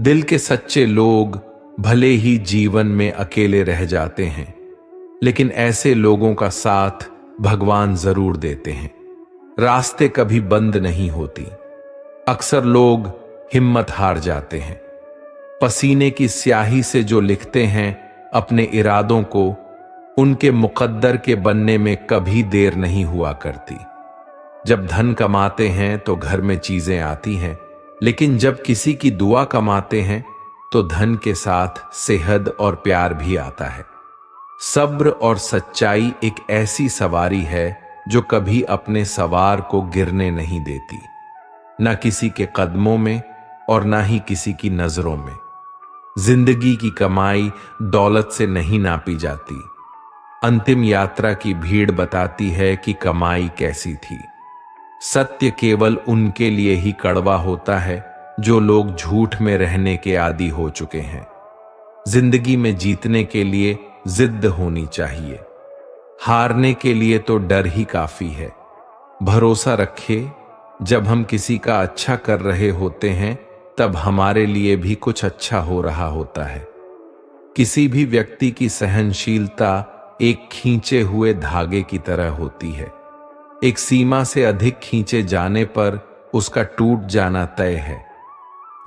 दिल के सच्चे लोग भले ही जीवन में अकेले रह जाते हैं, लेकिन ऐसे लोगों का साथ भगवान जरूर देते हैं। रास्ते कभी बंद नहीं होती। अक्सर लोग हिम्मत हार जाते हैं। पसीने की स्याही से जो लिखते हैं अपने इरादों को, उनके मुकद्दर के बनने में कभी देर नहीं हुआ करती। जब धन कमाते हैं तो घर में चीजें आती हैं, लेकिन जब किसी की दुआ कमाते हैं तो धन के साथ सेहत और प्यार भी आता है। सब्र और सच्चाई एक ऐसी सवारी है जो कभी अपने सवार को गिरने नहीं देती, ना किसी के कदमों में और ना ही किसी की नजरों में। जिंदगी की कमाई दौलत से नहीं नापी जाती। अंतिम यात्रा की भीड़ बताती है कि कमाई कैसी थी। सत्य केवल उनके लिए ही कड़वा होता है जो लोग झूठ में रहने के आदी हो चुके हैं। जिंदगी में जीतने के लिए जिद्द होनी चाहिए, हारने के लिए तो डर ही काफी है। भरोसा रखे, जब हम किसी का अच्छा कर रहे होते हैं तब हमारे लिए भी कुछ अच्छा हो रहा होता है। किसी भी व्यक्ति की सहनशीलता एक खींचे हुए धागे की तरह होती है। एक सीमा से अधिक खींचे जाने पर उसका टूट जाना तय है।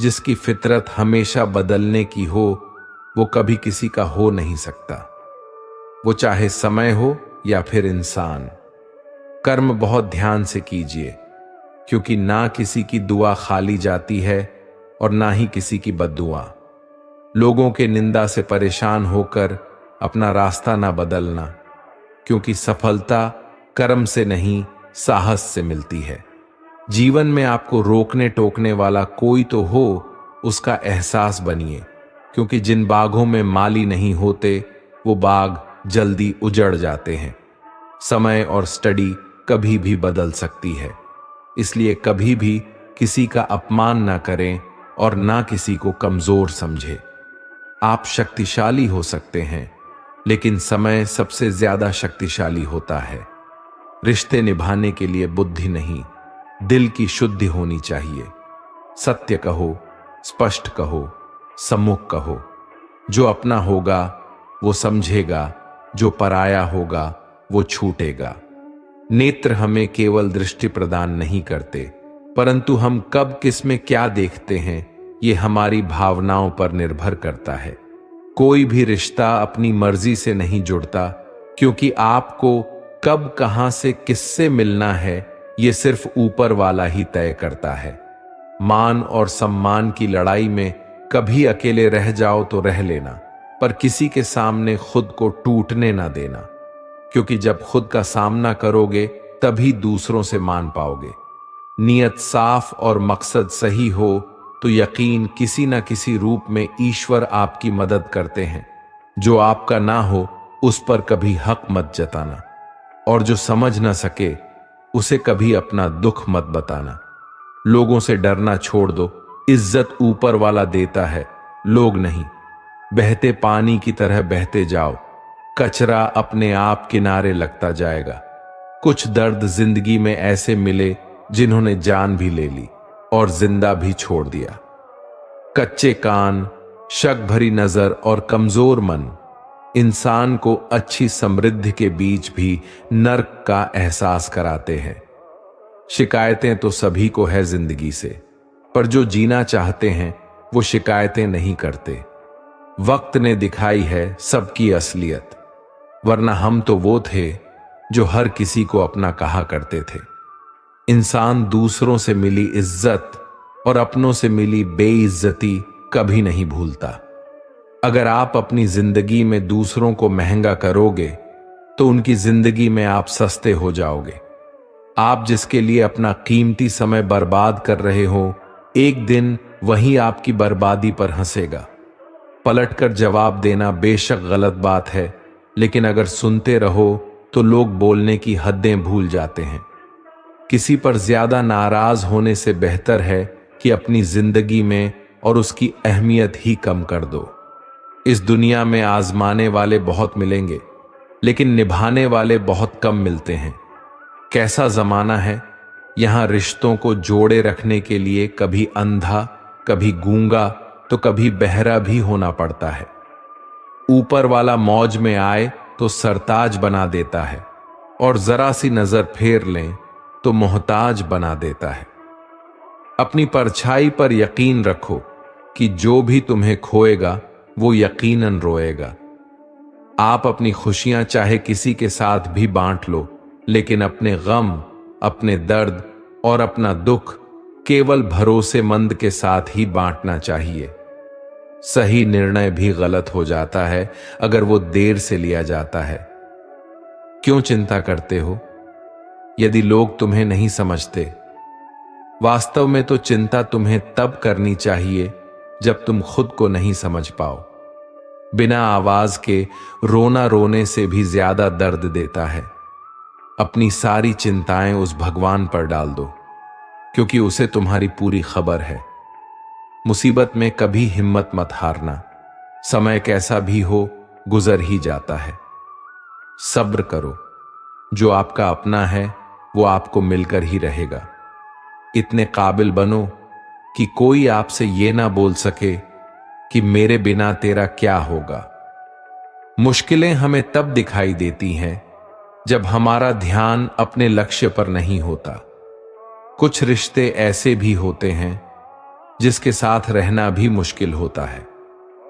जिसकी फितरत हमेशा बदलने की हो, वो कभी किसी का हो नहीं सकता, वो चाहे समय हो या फिर इंसान। कर्म बहुत ध्यान से कीजिए, क्योंकि ना किसी की दुआ खाली जाती है और ना ही किसी की बद्दुआ। लोगों के निंदा से परेशान होकर अपना रास्ता ना बदलना, क्योंकि सफलता कर्म से नहीं साहस से मिलती है। जीवन में आपको रोकने टोकने वाला कोई तो हो, उसका एहसास बनिए, क्योंकि जिन बागों में माली नहीं होते वो बाग जल्दी उजड़ जाते हैं। समय और स्टडी कभी भी बदल सकती है, इसलिए कभी भी किसी का अपमान ना करें और ना किसी को कमजोर समझें। आप शक्तिशाली हो सकते हैं, लेकिन समय सबसे ज्यादा शक्तिशाली होता है। रिश्ते निभाने के लिए बुद्धि नहीं, दिल की शुद्धि होनी चाहिए। सत्य कहो, स्पष्ट कहो, सम्मुख कहो। जो अपना होगा वो समझेगा, जो पराया होगा वो छूटेगा। नेत्र हमें केवल दृष्टि प्रदान नहीं करते, परंतु हम कब किस में क्या देखते हैं ये हमारी भावनाओं पर निर्भर करता है। कोई भी रिश्ता अपनी मर्जी से नहीं जुड़ता, क्योंकि आपको कब कहां से किससे मिलना है ये सिर्फ ऊपर वाला ही तय करता है। मान और सम्मान की लड़ाई में कभी अकेले रह जाओ तो रह लेना, पर किसी के सामने खुद को टूटने ना देना, क्योंकि जब खुद का सामना करोगे तभी दूसरों से मान पाओगे। नियत साफ और मकसद सही हो तो यकीन किसी न किसी रूप में ईश्वर आपकी मदद करते हैं। जो आपका ना हो उस पर कभी हक मत जताना, और जो समझ ना सके उसे कभी अपना दुख मत बताना। लोगों से डरना छोड़ दो, इज्जत ऊपर वाला देता है, लोग नहीं। बहते पानी की तरह बहते जाओ, कचरा अपने आप किनारे लगता जाएगा। कुछ दर्द जिंदगी में ऐसे मिले जिन्होंने जान भी ले ली और जिंदा भी छोड़ दिया। कच्चे कान, शक भरी नजर और कमजोर मन इंसान को अच्छी समृद्धि के बीच भी नर्क का एहसास कराते हैं। शिकायतें तो सभी को है जिंदगी से, पर जो जीना चाहते हैं वो शिकायतें नहीं करते। वक्त ने दिखाई है सबकी असलियत, वरना हम तो वो थे जो हर किसी को अपना कहा करते थे। इंसान दूसरों से मिली इज्जत और अपनों से मिली बेइज्जती कभी नहीं भूलता। अगर आप अपनी जिंदगी में दूसरों को महंगा करोगे तो उनकी जिंदगी में आप सस्ते हो जाओगे। आप जिसके लिए अपना कीमती समय बर्बाद कर रहे हो, एक दिन वही आपकी बर्बादी पर हंसेगा। पलटकर जवाब देना बेशक गलत बात है, लेकिन अगर सुनते रहो तो लोग बोलने की हदें भूल जाते हैं। किसी पर ज्यादा नाराज होने से बेहतर है कि अपनी जिंदगी में और उसकी अहमियत ही कम कर दो। इस दुनिया में आजमाने वाले बहुत मिलेंगे, लेकिन निभाने वाले बहुत कम मिलते हैं। कैसा जमाना है, यहां रिश्तों को जोड़े रखने के लिए कभी अंधा, कभी गूंगा, तो कभी बहरा भी होना पड़ता है। ऊपर वाला मौज में आए तो सरताज बना देता है, और जरा सी नजर फेर लें तो मोहताज बना देता है। अपनी परछाई पर यकीन रखो कि जो भी तुम्हें खोएगा वो यकीनन रोएगा। आप अपनी खुशियां चाहे किसी के साथ भी बांट लो, लेकिन अपने गम, अपने दर्द और अपना दुख केवल भरोसेमंद के साथ ही बांटना चाहिए। सही निर्णय भी गलत हो जाता है अगर वो देर से लिया जाता है। क्यों चिंता करते हो यदि लोग तुम्हें नहीं समझते? वास्तव में तो चिंता तुम्हें तब करनी चाहिए जब तुम खुद को नहीं समझ पाओ। बिना आवाज के रोना रोने से भी ज्यादा दर्द देता है। अपनी सारी चिंताएं उस भगवान पर डाल दो, क्योंकि उसे तुम्हारी पूरी खबर है। मुसीबत में कभी हिम्मत मत हारना। समय कैसा भी हो गुजर ही जाता है। सब्र करो, जो आपका अपना है वो आपको मिलकर ही रहेगा। इतने काबिल बनो कि कोई आपसे ये ना बोल सके कि मेरे बिना तेरा क्या होगा। मुश्किलें हमें तब दिखाई देती हैं जब हमारा ध्यान अपने लक्ष्य पर नहीं होता। कुछ रिश्ते ऐसे भी होते हैं जिसके साथ रहना भी मुश्किल होता है,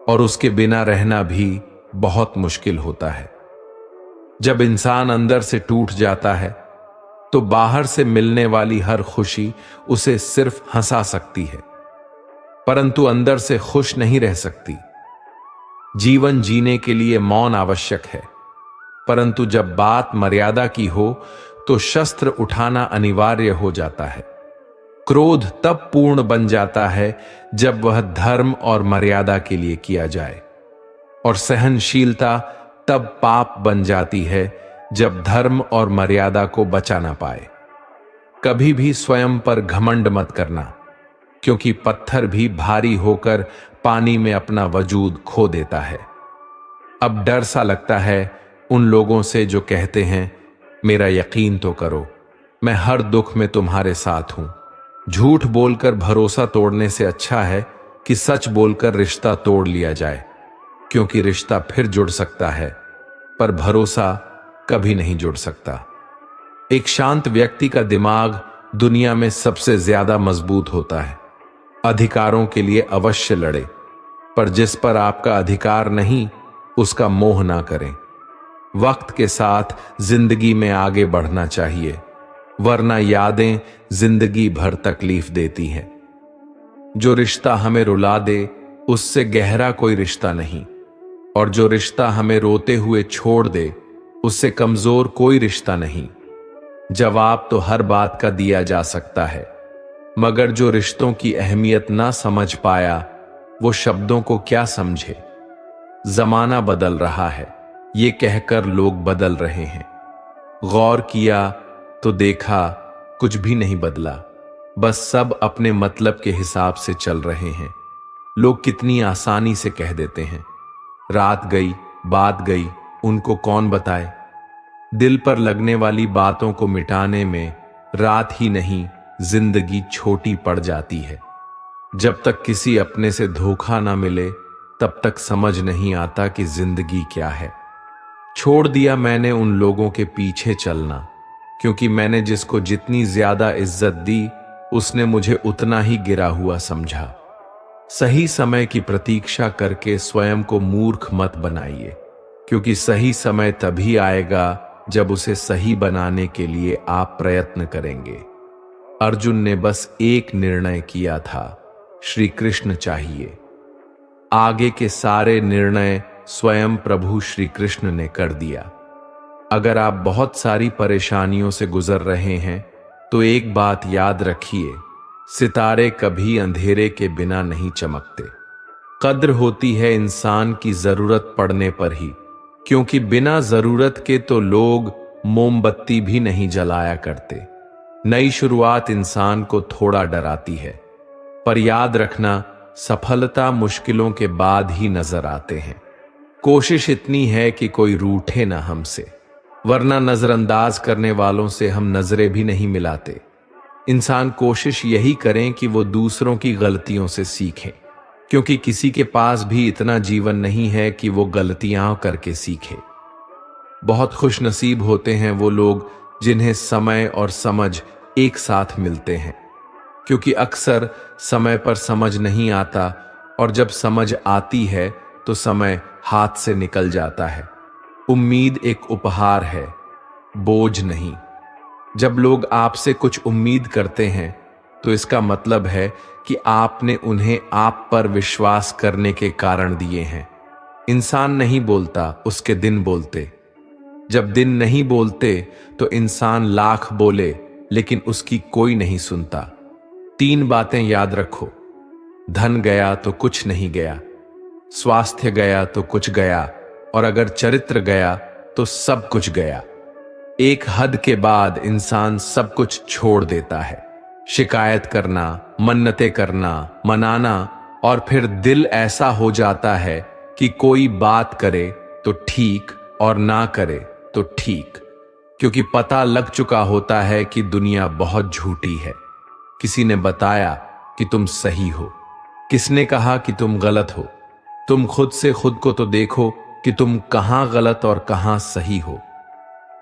और उसके बिना रहना भी बहुत मुश्किल होता है। जब इंसान अंदर से टूट जाता है तो बाहर से मिलने वाली हर खुशी उसे सिर्फ हंसा सकती है, परंतु अंदर से खुश नहीं रह सकती। जीवन जीने के लिए मौन आवश्यक है, परंतु जब बात मर्यादा की हो तो शस्त्र उठाना अनिवार्य हो जाता है। क्रोध तब पूर्ण बन जाता है जब वह धर्म और मर्यादा के लिए किया जाए, और सहनशीलता तब पाप बन जाती है जब धर्म और मर्यादा को बचा ना पाए। कभी भी स्वयं पर घमंड मत करना, क्योंकि पत्थर भी भारी होकर पानी में अपना वजूद खो देता है। अब डर सा लगता है उन लोगों से जो कहते हैं मेरा यकीन तो करो, मैं हर दुख में तुम्हारे साथ हूं। झूठ बोलकर भरोसा तोड़ने से अच्छा है कि सच बोलकर रिश्ता तोड़ लिया जाए, क्योंकि रिश्ता फिर जुड़ सकता है पर भरोसा कभी नहीं जुड़ सकता। एक शांत व्यक्ति का दिमाग दुनिया में सबसे ज्यादा मजबूत होता है। अधिकारों के लिए अवश्य लड़े, पर जिस पर आपका अधिकार नहीं उसका मोह ना करें। वक्त के साथ जिंदगी में आगे बढ़ना चाहिए, वरना यादें जिंदगी भर तकलीफ देती हैं। जो रिश्ता हमें रुला दे उससे गहरा कोई रिश्ता नहीं, और जो रिश्ता हमें रोते हुए छोड़ दे उससे कमजोर कोई रिश्ता नहीं। जवाब तो हर बात का दिया जा सकता है, मगर जो रिश्तों की अहमियत ना समझ पाया वो शब्दों को क्या समझे। जमाना बदल रहा है ये कहकर लोग बदल रहे हैं। गौर किया तो देखा कुछ भी नहीं बदला, बस सब अपने मतलब के हिसाब से चल रहे हैं। लोग कितनी आसानी से कह देते हैं रात गई बात गई, उनको कौन बताए। दिल पर लगने वाली बातों को मिटाने में रात ही नहीं जिंदगी छोटी पड़ जाती है। जब तक किसी अपने से धोखा ना मिले तब तक समझ नहीं आता कि जिंदगी क्या है। छोड़ दिया मैंने उन लोगों के पीछे चलना, क्योंकि मैंने जिसको जितनी ज्यादा इज्जत दी उसने मुझे उतना ही गिरा हुआ समझा। सही समय की प्रतीक्षा करके स्वयं को मूर्ख मत बनाइए, क्योंकि सही समय तभी आएगा जब उसे सही बनाने के लिए आप प्रयत्न करेंगे। अर्जुन ने बस एक निर्णय किया था, श्री कृष्ण चाहिए। आगे के सारे निर्णय स्वयं प्रभु श्री कृष्ण ने कर दिया। अगर आप बहुत सारी परेशानियों से गुजर रहे हैं तो एक बात याद रखिए, सितारे कभी अंधेरे के बिना नहीं चमकते। कद्र होती है इंसान की जरूरत पड़ने पर ही, क्योंकि बिना जरूरत के तो लोग मोमबत्ती भी नहीं जलाया करते। नई शुरुआत इंसान को थोड़ा डराती है, पर याद रखना सफलता मुश्किलों के बाद ही नजर आते हैं। कोशिश इतनी है कि कोई रूठे ना हमसे, वरना नजरअंदाज करने वालों से हम नजरें भी नहीं मिलाते। इंसान कोशिश यही करें कि वो दूसरों की गलतियों से सीखें, क्योंकि किसी के पास भी इतना जीवन नहीं है कि वो गलतियां करके सीखे। बहुत खुशनसीब होते हैं वो लोग जिन्हें समय और समझ एक साथ मिलते हैं, क्योंकि अक्सर समय पर समझ नहीं आता और जब समझ आती है तो समय हाथ से निकल जाता है। उम्मीद एक उपहार है, बोझ नहीं। जब लोग आपसे कुछ उम्मीद करते हैं तो इसका मतलब है कि आपने उन्हें आप पर विश्वास करने के कारण दिए हैं। इंसान नहीं बोलता, उसके दिन बोलते। जब दिन नहीं बोलते तो इंसान लाख बोले लेकिन उसकी कोई नहीं सुनता। 3 बातें याद रखो। धन गया तो कुछ नहीं गया, स्वास्थ्य गया तो कुछ गया, और अगर चरित्र गया तो सब कुछ गया। एक हद के बाद इंसान सब कुछ छोड़ देता है। शिकायत करना, मन्नतें करना, मनाना, और फिर दिल ऐसा हो जाता है कि कोई बात करे तो ठीक और ना करे तो ठीक, क्योंकि पता लग चुका होता है कि दुनिया बहुत झूठी है। किसी ने बताया कि तुम सही हो, किसने कहा कि तुम गलत हो। तुम खुद से खुद को तो देखो कि तुम कहां गलत और कहां सही हो।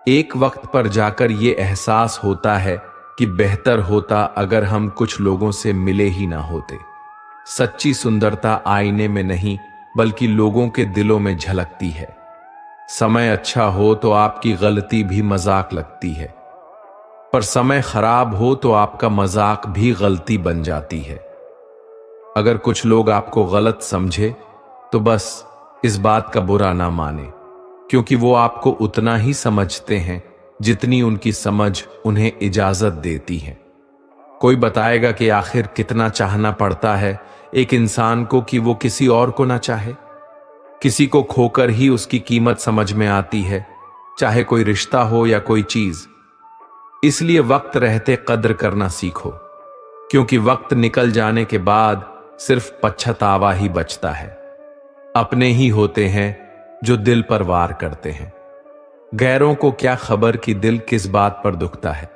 एक वक्त पर जाकर यह एहसास होता है कि बेहतर होता अगर हम कुछ लोगों से मिले ही ना होते। सच्ची सुंदरता आईने में नहीं बल्कि लोगों के दिलों में झलकती है। समय अच्छा हो तो आपकी गलती भी मजाक लगती है, पर समय खराब हो तो आपका मजाक भी गलती बन जाती है। अगर कुछ लोग आपको गलत समझे तो बस इस बात का बुरा ना माने, क्योंकि वो आपको उतना ही समझते हैं जितनी उनकी समझ उन्हें इजाजत देती है। कोई बताएगा कि आखिर कितना चाहना पड़ता है एक इंसान को कि वो किसी और को ना चाहे। किसी को खोकर ही उसकी कीमत समझ में आती है, चाहे कोई रिश्ता हो या कोई चीज। इसलिए वक्त रहते कद्र करना सीखो, क्योंकि वक्त निकल जाने के बाद सिर्फ पछतावा ही बचता है। अपने ही होते हैं जो दिल पर वार करते हैं। गैरों को क्या खबर कि दिल किस बात पर दुखता है।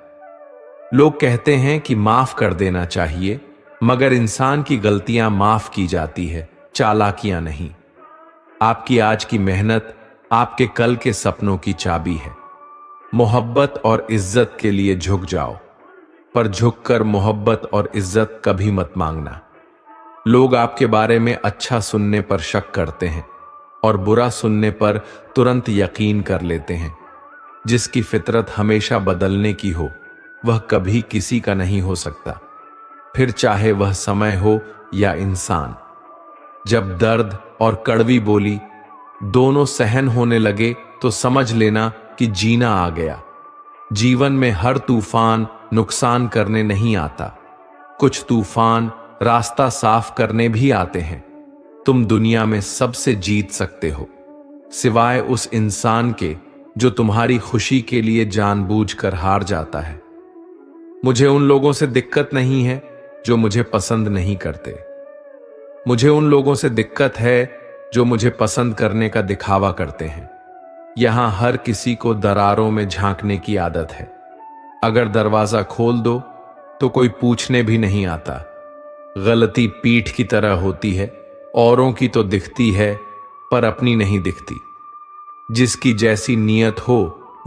लोग कहते हैं कि माफ कर देना चाहिए, मगर इंसान की गलतियां माफ की जाती है, चालाकियां नहीं। आपकी आज की मेहनत आपके कल के सपनों की चाबी है। मोहब्बत और इज्जत के लिए झुक जाओ, पर झुककर मोहब्बत और इज्जत कभी मत मांगना। लोग आपके बारे में अच्छा सुनने पर शक करते हैं और बुरा सुनने पर तुरंत यकीन कर लेते हैं। जिसकी फितरत हमेशा बदलने की हो वह कभी किसी का नहीं हो सकता, फिर चाहे वह समय हो या इंसान। जब दर्द और कड़वी बोली दोनों सहन होने लगे तो समझ लेना कि जीना आ गया। जीवन में हर तूफान नुकसान करने नहीं आता, कुछ तूफान रास्ता साफ करने भी आते हैं। तुम दुनिया में सबसे जीत सकते हो, सिवाय उस इंसान के जो तुम्हारी खुशी के लिए जानबूझकर हार जाता है। मुझे उन लोगों से दिक्कत नहीं है जो मुझे पसंद नहीं करते। मुझे उन लोगों से दिक्कत है जो मुझे पसंद करने का दिखावा करते हैं। यहां हर किसी को दरारों में झांकने की आदत है। अगर दरवाजा खोल दो तो कोई पूछने भी नहीं आता। गलती पीठ की तरह होती है, औरों की तो दिखती है पर अपनी नहीं दिखती। जिसकी जैसी नीयत हो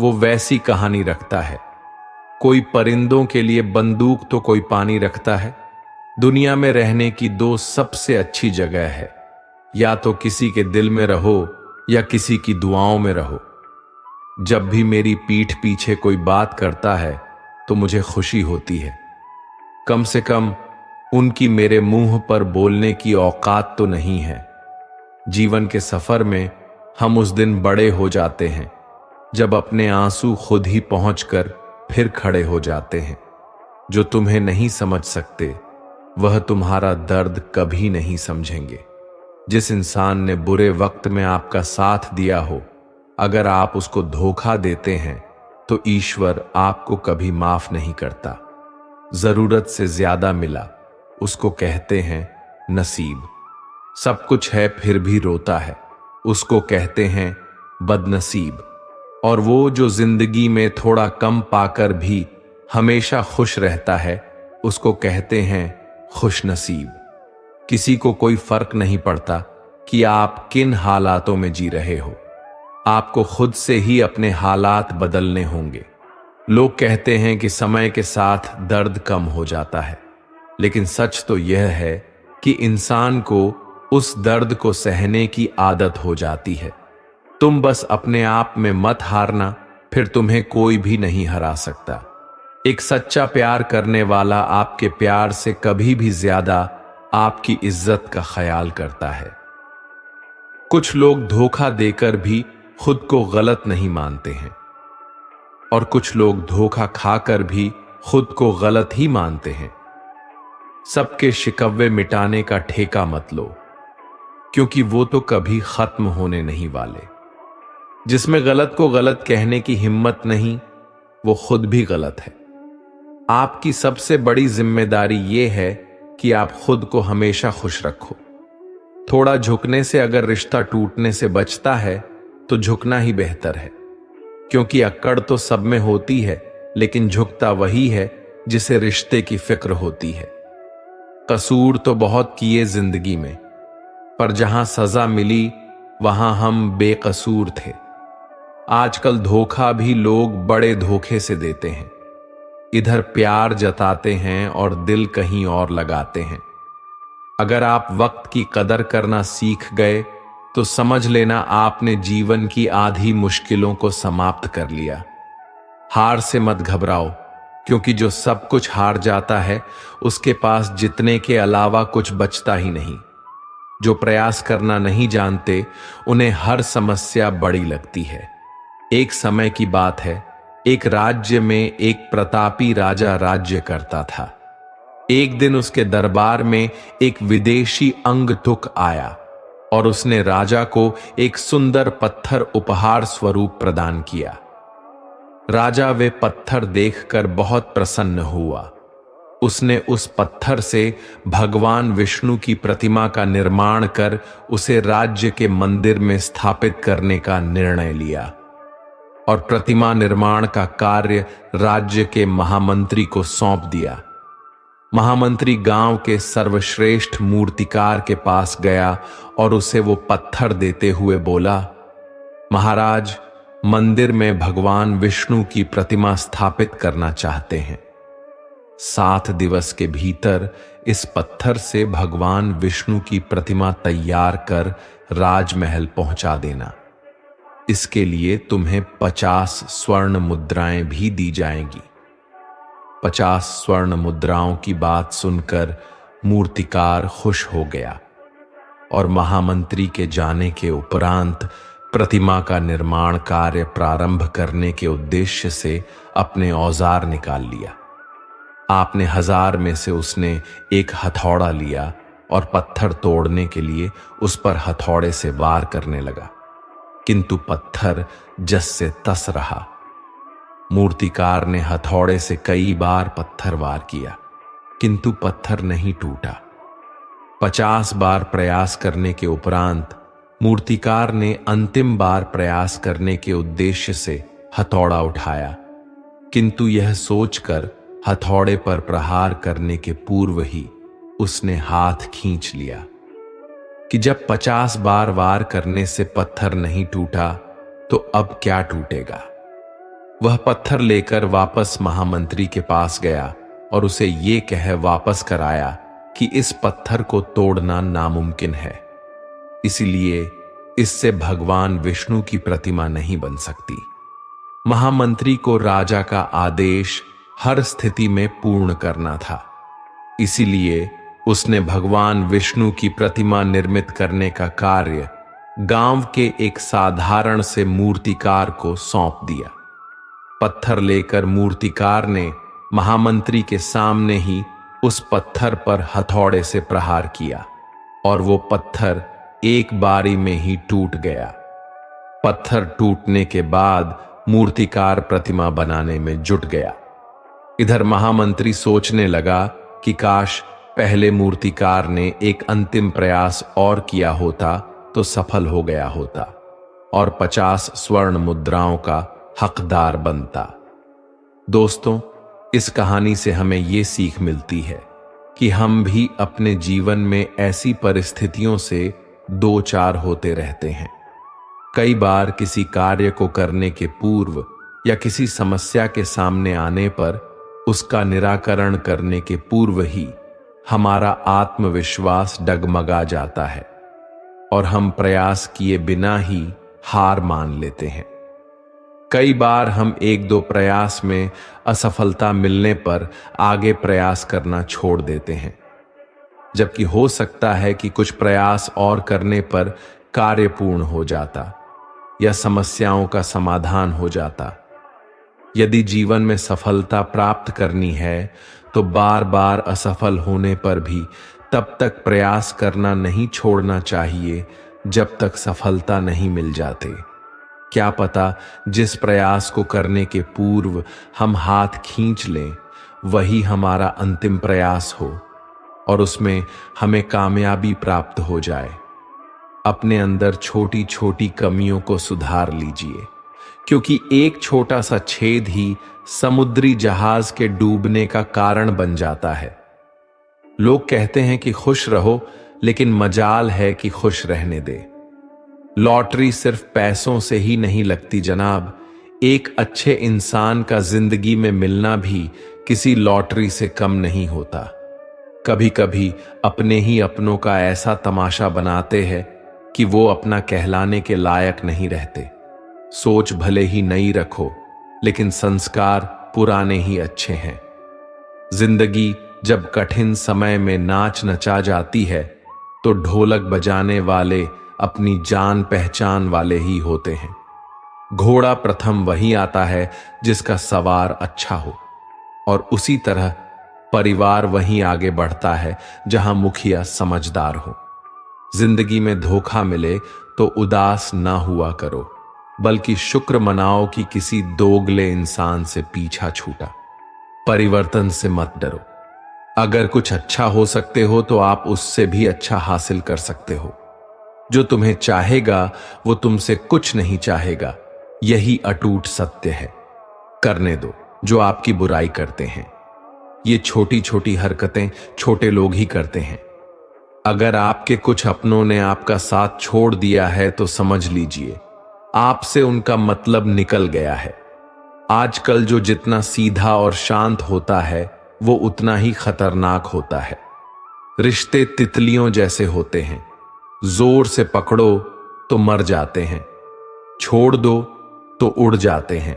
वो वैसी कहानी रखता है। कोई परिंदों के लिए बंदूक तो कोई पानी रखता है। दुनिया में रहने की 2 सबसे अच्छी जगह है, या तो किसी के दिल में रहो या किसी की दुआओं में रहो। जब भी मेरी पीठ पीछे कोई बात करता है तो मुझे खुशी होती है। कम से कम उनकी मेरे मुंह पर बोलने की औकात तो नहीं है। जीवन के सफर में हम उस दिन बड़े हो जाते हैं जब अपने आंसू खुद ही पहुंचकर फिर खड़े हो जाते हैं। जो तुम्हें नहीं समझ सकते वह तुम्हारा दर्द कभी नहीं समझेंगे। जिस इंसान ने बुरे वक्त में आपका साथ दिया हो, अगर आप उसको धोखा देते हैं तो ईश्वर आपको कभी माफ नहीं करता। जरूरत से ज्यादा मिला उसको कहते हैं नसीब। सब कुछ है फिर भी रोता है उसको कहते हैं बदनसीब। और वो जो जिंदगी में थोड़ा कम पाकर भी हमेशा खुश रहता है उसको कहते हैं खुशनसीब। किसी को कोई फर्क नहीं पड़ता कि आप किन हालातों में जी रहे हो। आपको खुद से ही अपने हालात बदलने होंगे। लोग कहते हैं कि समय के साथ दर्द कम हो जाता है, लेकिन सच तो यह है कि इंसान को उस दर्द को सहने की आदत हो जाती है। तुम बस अपने आप में मत हारना, फिर तुम्हें कोई भी नहीं हरा सकता। एक सच्चा प्यार करने वाला आपके प्यार से कभी भी ज्यादा आपकी इज्जत का ख्याल करता है। कुछ लोग धोखा देकर भी खुद को गलत नहीं मानते हैं, और कुछ लोग धोखा खाकर भी खुद को गलत ही मानते हैं। सबके शिकवे मिटाने का ठेका मत लो, क्योंकि वो तो कभी खत्म होने नहीं वाले। जिसमें गलत को गलत कहने की हिम्मत नहीं, वो खुद भी गलत है। आपकी सबसे बड़ी जिम्मेदारी ये है कि आप खुद को हमेशा खुश रखो। थोड़ा झुकने से अगर रिश्ता टूटने से बचता है तो झुकना ही बेहतर है, क्योंकि अक्कड़ तो सब में होती है, लेकिन झुकता वही है जिसे रिश्ते की फिक्र होती है। कसूर तो बहुत किए जिंदगी में, पर जहां सजा मिली वहां हम बेकसूर थे। आजकल धोखा भी लोग बड़े धोखे से देते हैं। इधर प्यार जताते हैं और दिल कहीं और लगाते हैं। अगर आप वक्त की कदर करना सीख गए तो समझ लेना आपने जीवन की आधी मुश्किलों को समाप्त कर लिया। हार से मत घबराओ, क्योंकि जो सब कुछ हार जाता है उसके पास जितने के अलावा कुछ बचता ही नहीं। जो प्रयास करना नहीं जानते उन्हें हर समस्या बड़ी लगती है। एक समय की बात है, एक राज्य में एक प्रतापी राजा राज्य करता था। एक दिन उसके दरबार में एक विदेशी अंगतुक आया और उसने राजा को एक सुंदर पत्थर उपहार स्वरूप प्रदान किया। राजा वे पत्थर देखकर बहुत प्रसन्न हुआ। उसने उस पत्थर से भगवान विष्णु की प्रतिमा का निर्माण कर उसे राज्य के मंदिर में स्थापित करने का निर्णय लिया और प्रतिमा निर्माण का कार्य राज्य के महामंत्री को सौंप दिया। महामंत्री गांव के सर्वश्रेष्ठ मूर्तिकार के पास गया और उसे वो पत्थर देते हुए बोला, महाराज, मंदिर में भगवान विष्णु की प्रतिमा स्थापित करना चाहते हैं। 7 दिवस के भीतर इस पत्थर से भगवान विष्णु की प्रतिमा तैयार कर राजमहल पहुंचा देना। इसके लिए तुम्हें 50 स्वर्ण मुद्राएं भी दी जाएंगी। 50 स्वर्ण मुद्राओं की बात सुनकर मूर्तिकार खुश हो गया और महामंत्री के जाने के उपरांत प्रतिमा का निर्माण कार्य प्रारंभ करने के उद्देश्य से अपने औजार निकाल लिया। आपने 1000 में से उसने एक हथौड़ा लिया और पत्थर तोड़ने के लिए उस पर हथौड़े से वार करने लगा, किंतु पत्थर जस से तस रहा। मूर्तिकार ने हथौड़े से कई बार पत्थर वार किया, किंतु पत्थर नहीं टूटा। 50 बार प्रयास करने के उपरांत मूर्तिकार ने अंतिम बार प्रयास करने के उद्देश्य से हथौड़ा उठाया, किंतु यह सोचकर हथौड़े पर प्रहार करने के पूर्व ही उसने हाथ खींच लिया कि जब 50 बार वार करने से पत्थर नहीं टूटा तो अब क्या टूटेगा। वह पत्थर लेकर वापस महामंत्री के पास गया और उसे ये कह वापस कराया कि इस पत्थर को तोड़ना नामुमकिन है, इसलिए इससे भगवान विष्णु की प्रतिमा नहीं बन सकती। महामंत्री को राजा का आदेश हर स्थिति में पूर्ण करना था, इसीलिए उसने भगवान विष्णु की प्रतिमा निर्मित करने का कार्य गांव के एक साधारण से मूर्तिकार को सौंप दिया। पत्थर लेकर मूर्तिकार ने महामंत्री के सामने ही उस पत्थर पर हथौड़े से प्रहार किया और वो पत्थर एक बारी में ही टूट गया। पत्थर टूटने के बाद मूर्तिकार प्रतिमा बनाने में जुट गया। इधर महामंत्री सोचने लगा कि काश पहले मूर्तिकार ने एक अंतिम प्रयास और किया होता तो सफल हो गया होता और 50 स्वर्ण मुद्राओं का हकदार बनता। दोस्तों, इस कहानी से हमें ये सीख मिलती है कि हम भी अपने जीवन में ऐसी परिस्थितियों से दो चार होते रहते हैं। कई बार किसी कार्य को करने के पूर्व या किसी समस्या के सामने आने पर उसका निराकरण करने के पूर्व ही हमारा आत्मविश्वास डगमगा जाता है और हम प्रयास किए बिना ही हार मान लेते हैं। कई बार हम एक दो प्रयास में असफलता मिलने पर आगे प्रयास करना छोड़ देते हैं, जबकि हो सकता है कि कुछ प्रयास और करने पर कार्य पूर्ण हो जाता या समस्याओं का समाधान हो जाता। यदि जीवन में सफलता प्राप्त करनी है तो बार बार असफल होने पर भी तब तक प्रयास करना नहीं छोड़ना चाहिए जब तक सफलता नहीं मिल जाते। क्या पता जिस प्रयास को करने के पूर्व हम हाथ खींच लें वही हमारा अंतिम प्रयास हो और उसमें हमें कामयाबी प्राप्त हो जाए। अपने अंदर छोटी छोटी कमियों को सुधार लीजिए, क्योंकि एक छोटा सा छेद ही समुद्री जहाज के डूबने का कारण बन जाता है। लोग कहते हैं कि खुश रहो, लेकिन मजाल है कि खुश रहने दे। लॉटरी सिर्फ पैसों से ही नहीं लगती जनाब, एक अच्छे इंसान का जिंदगी में मिलना भी किसी लॉटरी से कम नहीं होता। कभी कभी अपने ही अपनों का ऐसा तमाशा बनाते हैं कि वो अपना कहलाने के लायक नहीं रहते। सोच भले ही नई रखो, लेकिन संस्कार पुराने ही अच्छे हैं। जिंदगी जब कठिन समय में नाच नचा जाती है तो ढोलक बजाने वाले अपनी जान पहचान वाले ही होते हैं। घोड़ा प्रथम वही आता है जिसका सवार अच्छा हो, और उसी तरह परिवार वहीं आगे बढ़ता है जहां मुखिया समझदार हो। जिंदगी में धोखा मिले तो उदास ना हुआ करो, बल्कि शुक्र मनाओ कि किसी दोगले इंसान से पीछा छूटा। परिवर्तन से मत डरो। अगर कुछ अच्छा हो सकते हो तो आप उससे भी अच्छा हासिल कर सकते हो। जो तुम्हें चाहेगा वो तुमसे कुछ नहीं चाहेगा, यही अटूट सत्य है। करने दो जो आपकी बुराई करते हैं। ये छोटी छोटी हरकतें छोटे लोग ही करते हैं। अगर आपके कुछ अपनों ने आपका साथ छोड़ दिया है तो समझ लीजिए आपसे उनका मतलब निकल गया है। आजकल जो जितना सीधा और शांत होता है वो उतना ही खतरनाक होता है। रिश्ते तितलियों जैसे होते हैं, जोर से पकड़ो तो मर जाते हैं, छोड़ दो तो उड़ जाते हैं।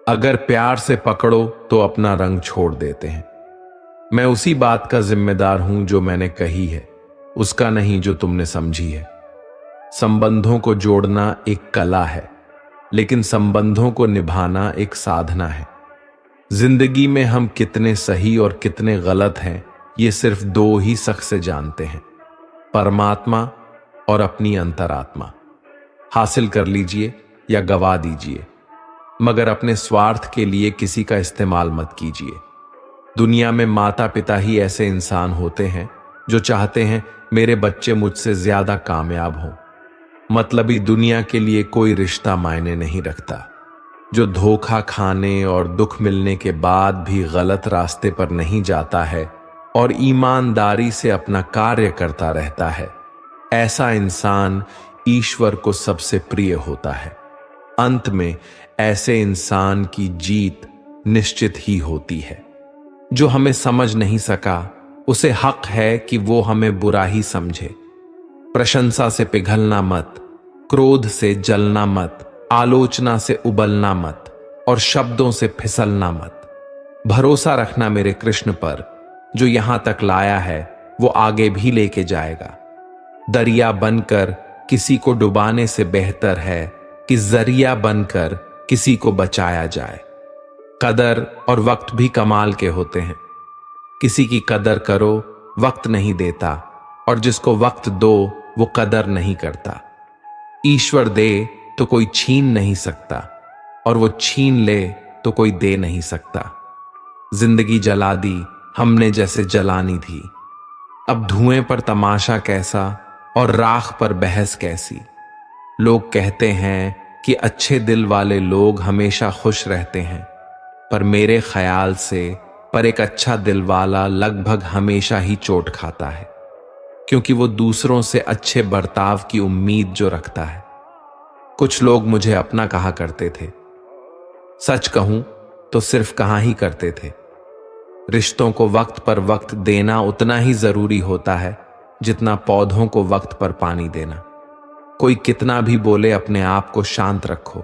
अगर प्यार से पकड़ो तो अपना रंग छोड़ देते हैं। मैं उसी बात का जिम्मेदार हूं जो मैंने कही है, उसका नहीं जो तुमने समझी है। संबंधों को जोड़ना एक कला है, लेकिन संबंधों को निभाना एक साधना है। जिंदगी में हम कितने सही और कितने गलत हैं ये सिर्फ दो ही शख्स से जानते हैं, परमात्मा और अपनी अंतरात्मा। हासिल कर लीजिए या गवा दीजिए, मगर अपने स्वार्थ के लिए किसी का इस्तेमाल मत कीजिए। दुनिया में माता पिता ही ऐसे इंसान होते हैं जो चाहते हैं मेरे बच्चे मुझसे ज्यादा कामयाब हों। मतलबी दुनिया के लिए कोई रिश्ता मायने नहीं रखता। जो धोखा खाने और दुख मिलने के बाद भी गलत रास्ते पर नहीं जाता है और ईमानदारी से अपना कार्य करता रहता है, ऐसा इंसान ईश्वर को सबसे प्रिय होता है। अंत में ऐसे इंसान की जीत निश्चित ही होती है। जो हमें समझ नहीं सका उसे हक है कि वो हमें बुरा ही समझे। प्रशंसा से पिघलना मत, क्रोध से जलना मत, आलोचना से उबलना मत और शब्दों से फिसलना मत। भरोसा रखना मेरे कृष्ण पर, जो यहां तक लाया है वो आगे भी लेके जाएगा। दरिया बनकर किसी को डुबाने से बेहतर है कि जरिया बनकर किसी को बचाया जाए। कदर और वक्त भी कमाल के होते हैं। किसी की कदर करो, वक्त नहीं देता, और जिसको वक्त दो वो कदर नहीं करता। ईश्वर दे तो कोई छीन नहीं सकता, और वो छीन ले तो कोई दे नहीं सकता। जिंदगी जला दी हमने जैसे जलानी थी, अब धुएं पर तमाशा कैसा और राख पर बहस कैसी। लोग कहते हैं कि अच्छे दिल वाले लोग हमेशा खुश रहते हैं, पर मेरे ख्याल से पर एक अच्छा दिल वाला लगभग हमेशा ही चोट खाता है, क्योंकि वो दूसरों से अच्छे बर्ताव की उम्मीद जो रखता है। कुछ लोग मुझे अपना कहा करते थे, सच कहूं तो सिर्फ कहा ही करते थे। रिश्तों को वक्त पर वक्त देना उतना ही जरूरी होता है जितना पौधों को वक्त पर पानी देना। कोई कितना भी बोले, अपने आप को शांत रखो,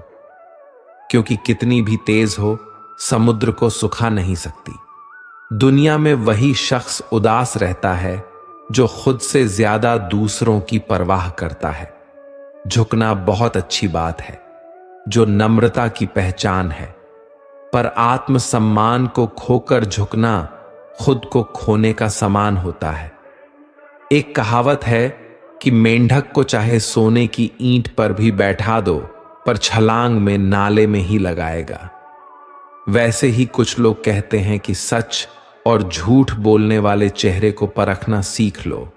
क्योंकि कितनी भी तेज हो, समुद्र को सुखा नहीं सकती। दुनिया में वही शख्स उदास रहता है जो खुद से ज्यादा दूसरों की परवाह करता है। झुकना बहुत अच्छी बात है, जो नम्रता की पहचान है, पर आत्मसम्मान को खोकर झुकना खुद को खोने का समान होता है। एक कहावत है कि मेंढक को चाहे सोने की ईंट पर भी बैठा दो, पर छलांग में नाले में ही लगाएगा। वैसे ही कुछ लोग कहते हैं कि सच और झूठ बोलने वाले चेहरे को परखना सीख लो,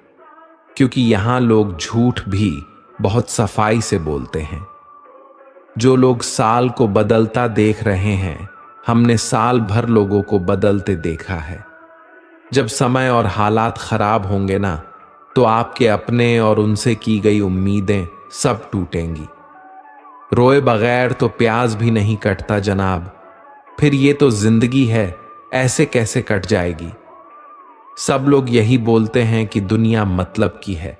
क्योंकि यहां लोग झूठ भी बहुत सफाई से बोलते हैं। जो लोग साल को बदलता देख रहे हैं, हमने साल भर लोगों को बदलते देखा है। जब समय और हालात खराब होंगे ना, तो आपके अपने और उनसे की गई उम्मीदें सब टूटेंगी। रोए बगैर तो प्याज भी नहीं कटता जनाब। फिर ये तो जिंदगी है, ऐसे कैसे कट जाएगी। सब लोग यही बोलते हैं कि दुनिया मतलब की है,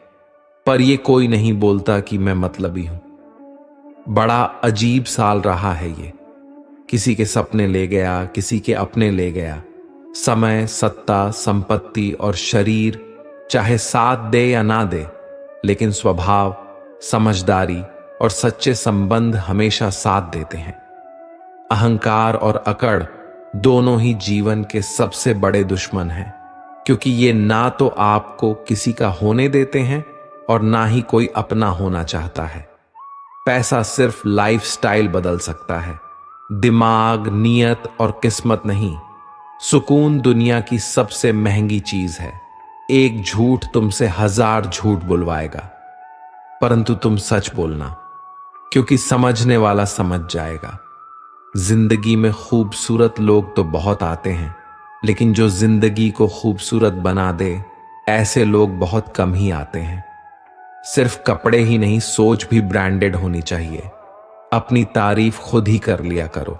पर ये कोई नहीं बोलता कि मैं मतलबी हूं। बड़ा अजीब साल रहा है ये। किसी के सपने ले गया, किसी के अपने ले गया। समय, सत्ता, संपत्ति और शरीर चाहे साथ दे या ना दे, लेकिन स्वभाव, समझदारी और सच्चे संबंध हमेशा साथ देते हैं। अहंकार और अकड़ दोनों ही जीवन के सबसे बड़े दुश्मन हैं, क्योंकि ये ना तो आपको किसी का होने देते हैं और ना ही कोई अपना होना चाहता है। पैसा सिर्फ लाइफस्टाइल बदल सकता है, दिमाग, नियत और किस्मत नहीं। सुकून दुनिया की सबसे महंगी चीज है। एक झूठ तुमसे 1000 झूठ बुलवाएगा, परंतु तुम सच बोलना, क्योंकि समझने वाला समझ जाएगा। जिंदगी में खूबसूरत लोग तो बहुत आते हैं, लेकिन जो जिंदगी को खूबसूरत बना दे, ऐसे लोग बहुत कम ही आते हैं। सिर्फ कपड़े ही नहीं, सोच भी ब्रांडेड होनी चाहिए। अपनी तारीफ खुद ही कर लिया करो,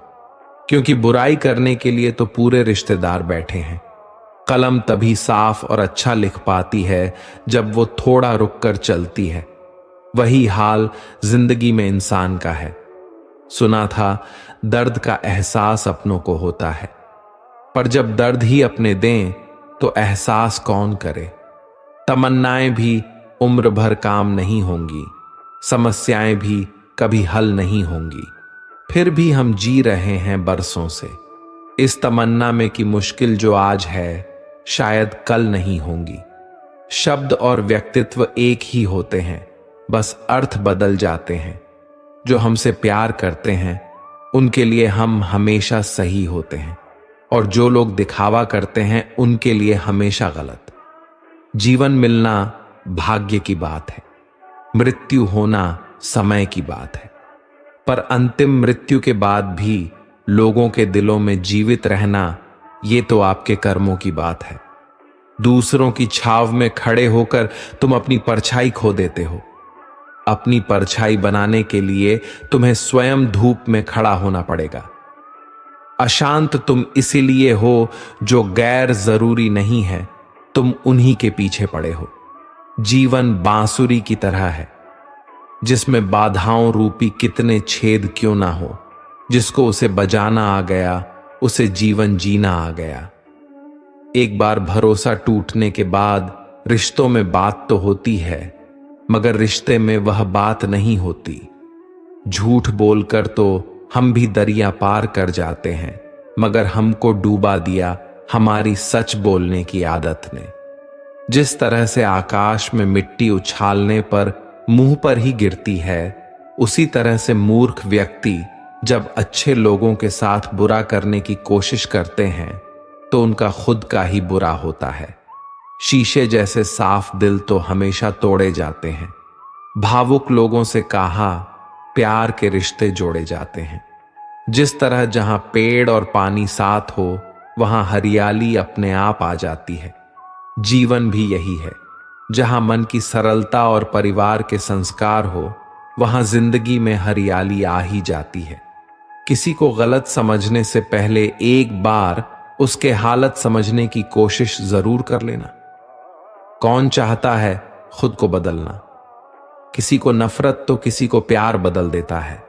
क्योंकि बुराई करने के लिए तो पूरे रिश्तेदार बैठे हैं। कलम तभी साफ और अच्छा लिख पाती है जब वो थोड़ा रुक कर चलती है। वही हाल जिंदगी में इंसान का है। सुना था, दर्द का एहसास अपनों को होता है, पर जब दर्द ही अपने दें तो एहसास कौन करे। तमन्नाएं भी उम्र भर काम नहीं होंगी, समस्याएं भी कभी हल नहीं होंगी, फिर भी हम जी रहे हैं बरसों से, इस तमन्ना में कि मुश्किल जो आज है शायद कल नहीं होंगी। शब्द और व्यक्तित्व एक ही होते हैं, बस अर्थ बदल जाते हैं। जो हमसे प्यार करते हैं उनके लिए हम हमेशा सही होते हैं, और जो लोग दिखावा करते हैं उनके लिए हमेशा गलत। जीवन मिलना भाग्य की बात है, मृत्यु होना समय की बात है, पर अंतिम मृत्यु के बाद भी लोगों के दिलों में जीवित रहना, ये तो आपके कर्मों की बात है। दूसरों की छाव में खड़े होकर तुम अपनी परछाई खो देते हो। अपनी परछाई बनाने के लिए तुम्हें स्वयं धूप में खड़ा होना पड़ेगा। अशांत तुम इसीलिए हो जो गैर जरूरी नहीं है, तुम उन्हीं के पीछे पड़े हो। जीवन बांसुरी की तरह है, जिसमें बाधाओं रूपी कितने छेद क्यों ना हो। जिसको उसे बजाना आ गया, उसे जीवन जीना आ गया। एक बार भरोसा टूटने के बाद रिश्तों में बात तो होती है, मगर रिश्ते में वह बात नहीं होती। झूठ बोलकर तो हम भी दरिया पार कर जाते हैं, मगर हमको डूबा दिया हमारी सच बोलने की आदत ने। जिस तरह से आकाश में मिट्टी उछालने पर मुंह पर ही गिरती है, उसी तरह से मूर्ख व्यक्ति जब अच्छे लोगों के साथ बुरा करने की कोशिश करते हैं तो उनका खुद का ही बुरा होता है। शीशे जैसे साफ दिल तो हमेशा तोड़े जाते हैं। भावुक लोगों से कहा प्यार के रिश्ते जोड़े जाते हैं। जिस तरह जहां पेड़ और पानी साथ हो, वहां हरियाली अपने आप आ जाती है। जीवन भी यही है, जहां मन की सरलता और परिवार के संस्कार हो, वहां जिंदगी में हरियाली आ ही जाती है। किसी को गलत समझने से पहले एक बार उसके हालत समझने की कोशिश जरूर कर लेना। कौन चाहता है खुद को बदलना? किसी को नफरत तो किसी को प्यार बदल देता है।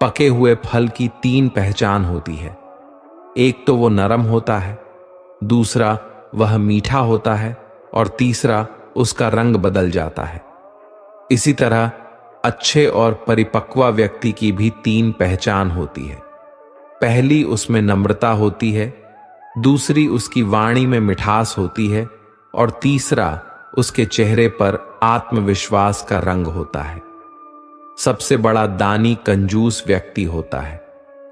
पके हुए फल की 3 पहचान होती है। एक तो वो नरम होता है, दूसरा वह मीठा होता है, और तीसरा उसका रंग बदल जाता है। इसी तरह अच्छे और परिपक्व व्यक्ति की भी 3 पहचान होती है। पहली उसमें नम्रता होती है, दूसरी उसकी वाणी में मिठास होती है, और तीसरा उसके चेहरे पर आत्मविश्वास का रंग होता है। सबसे बड़ा दानी कंजूस व्यक्ति होता है,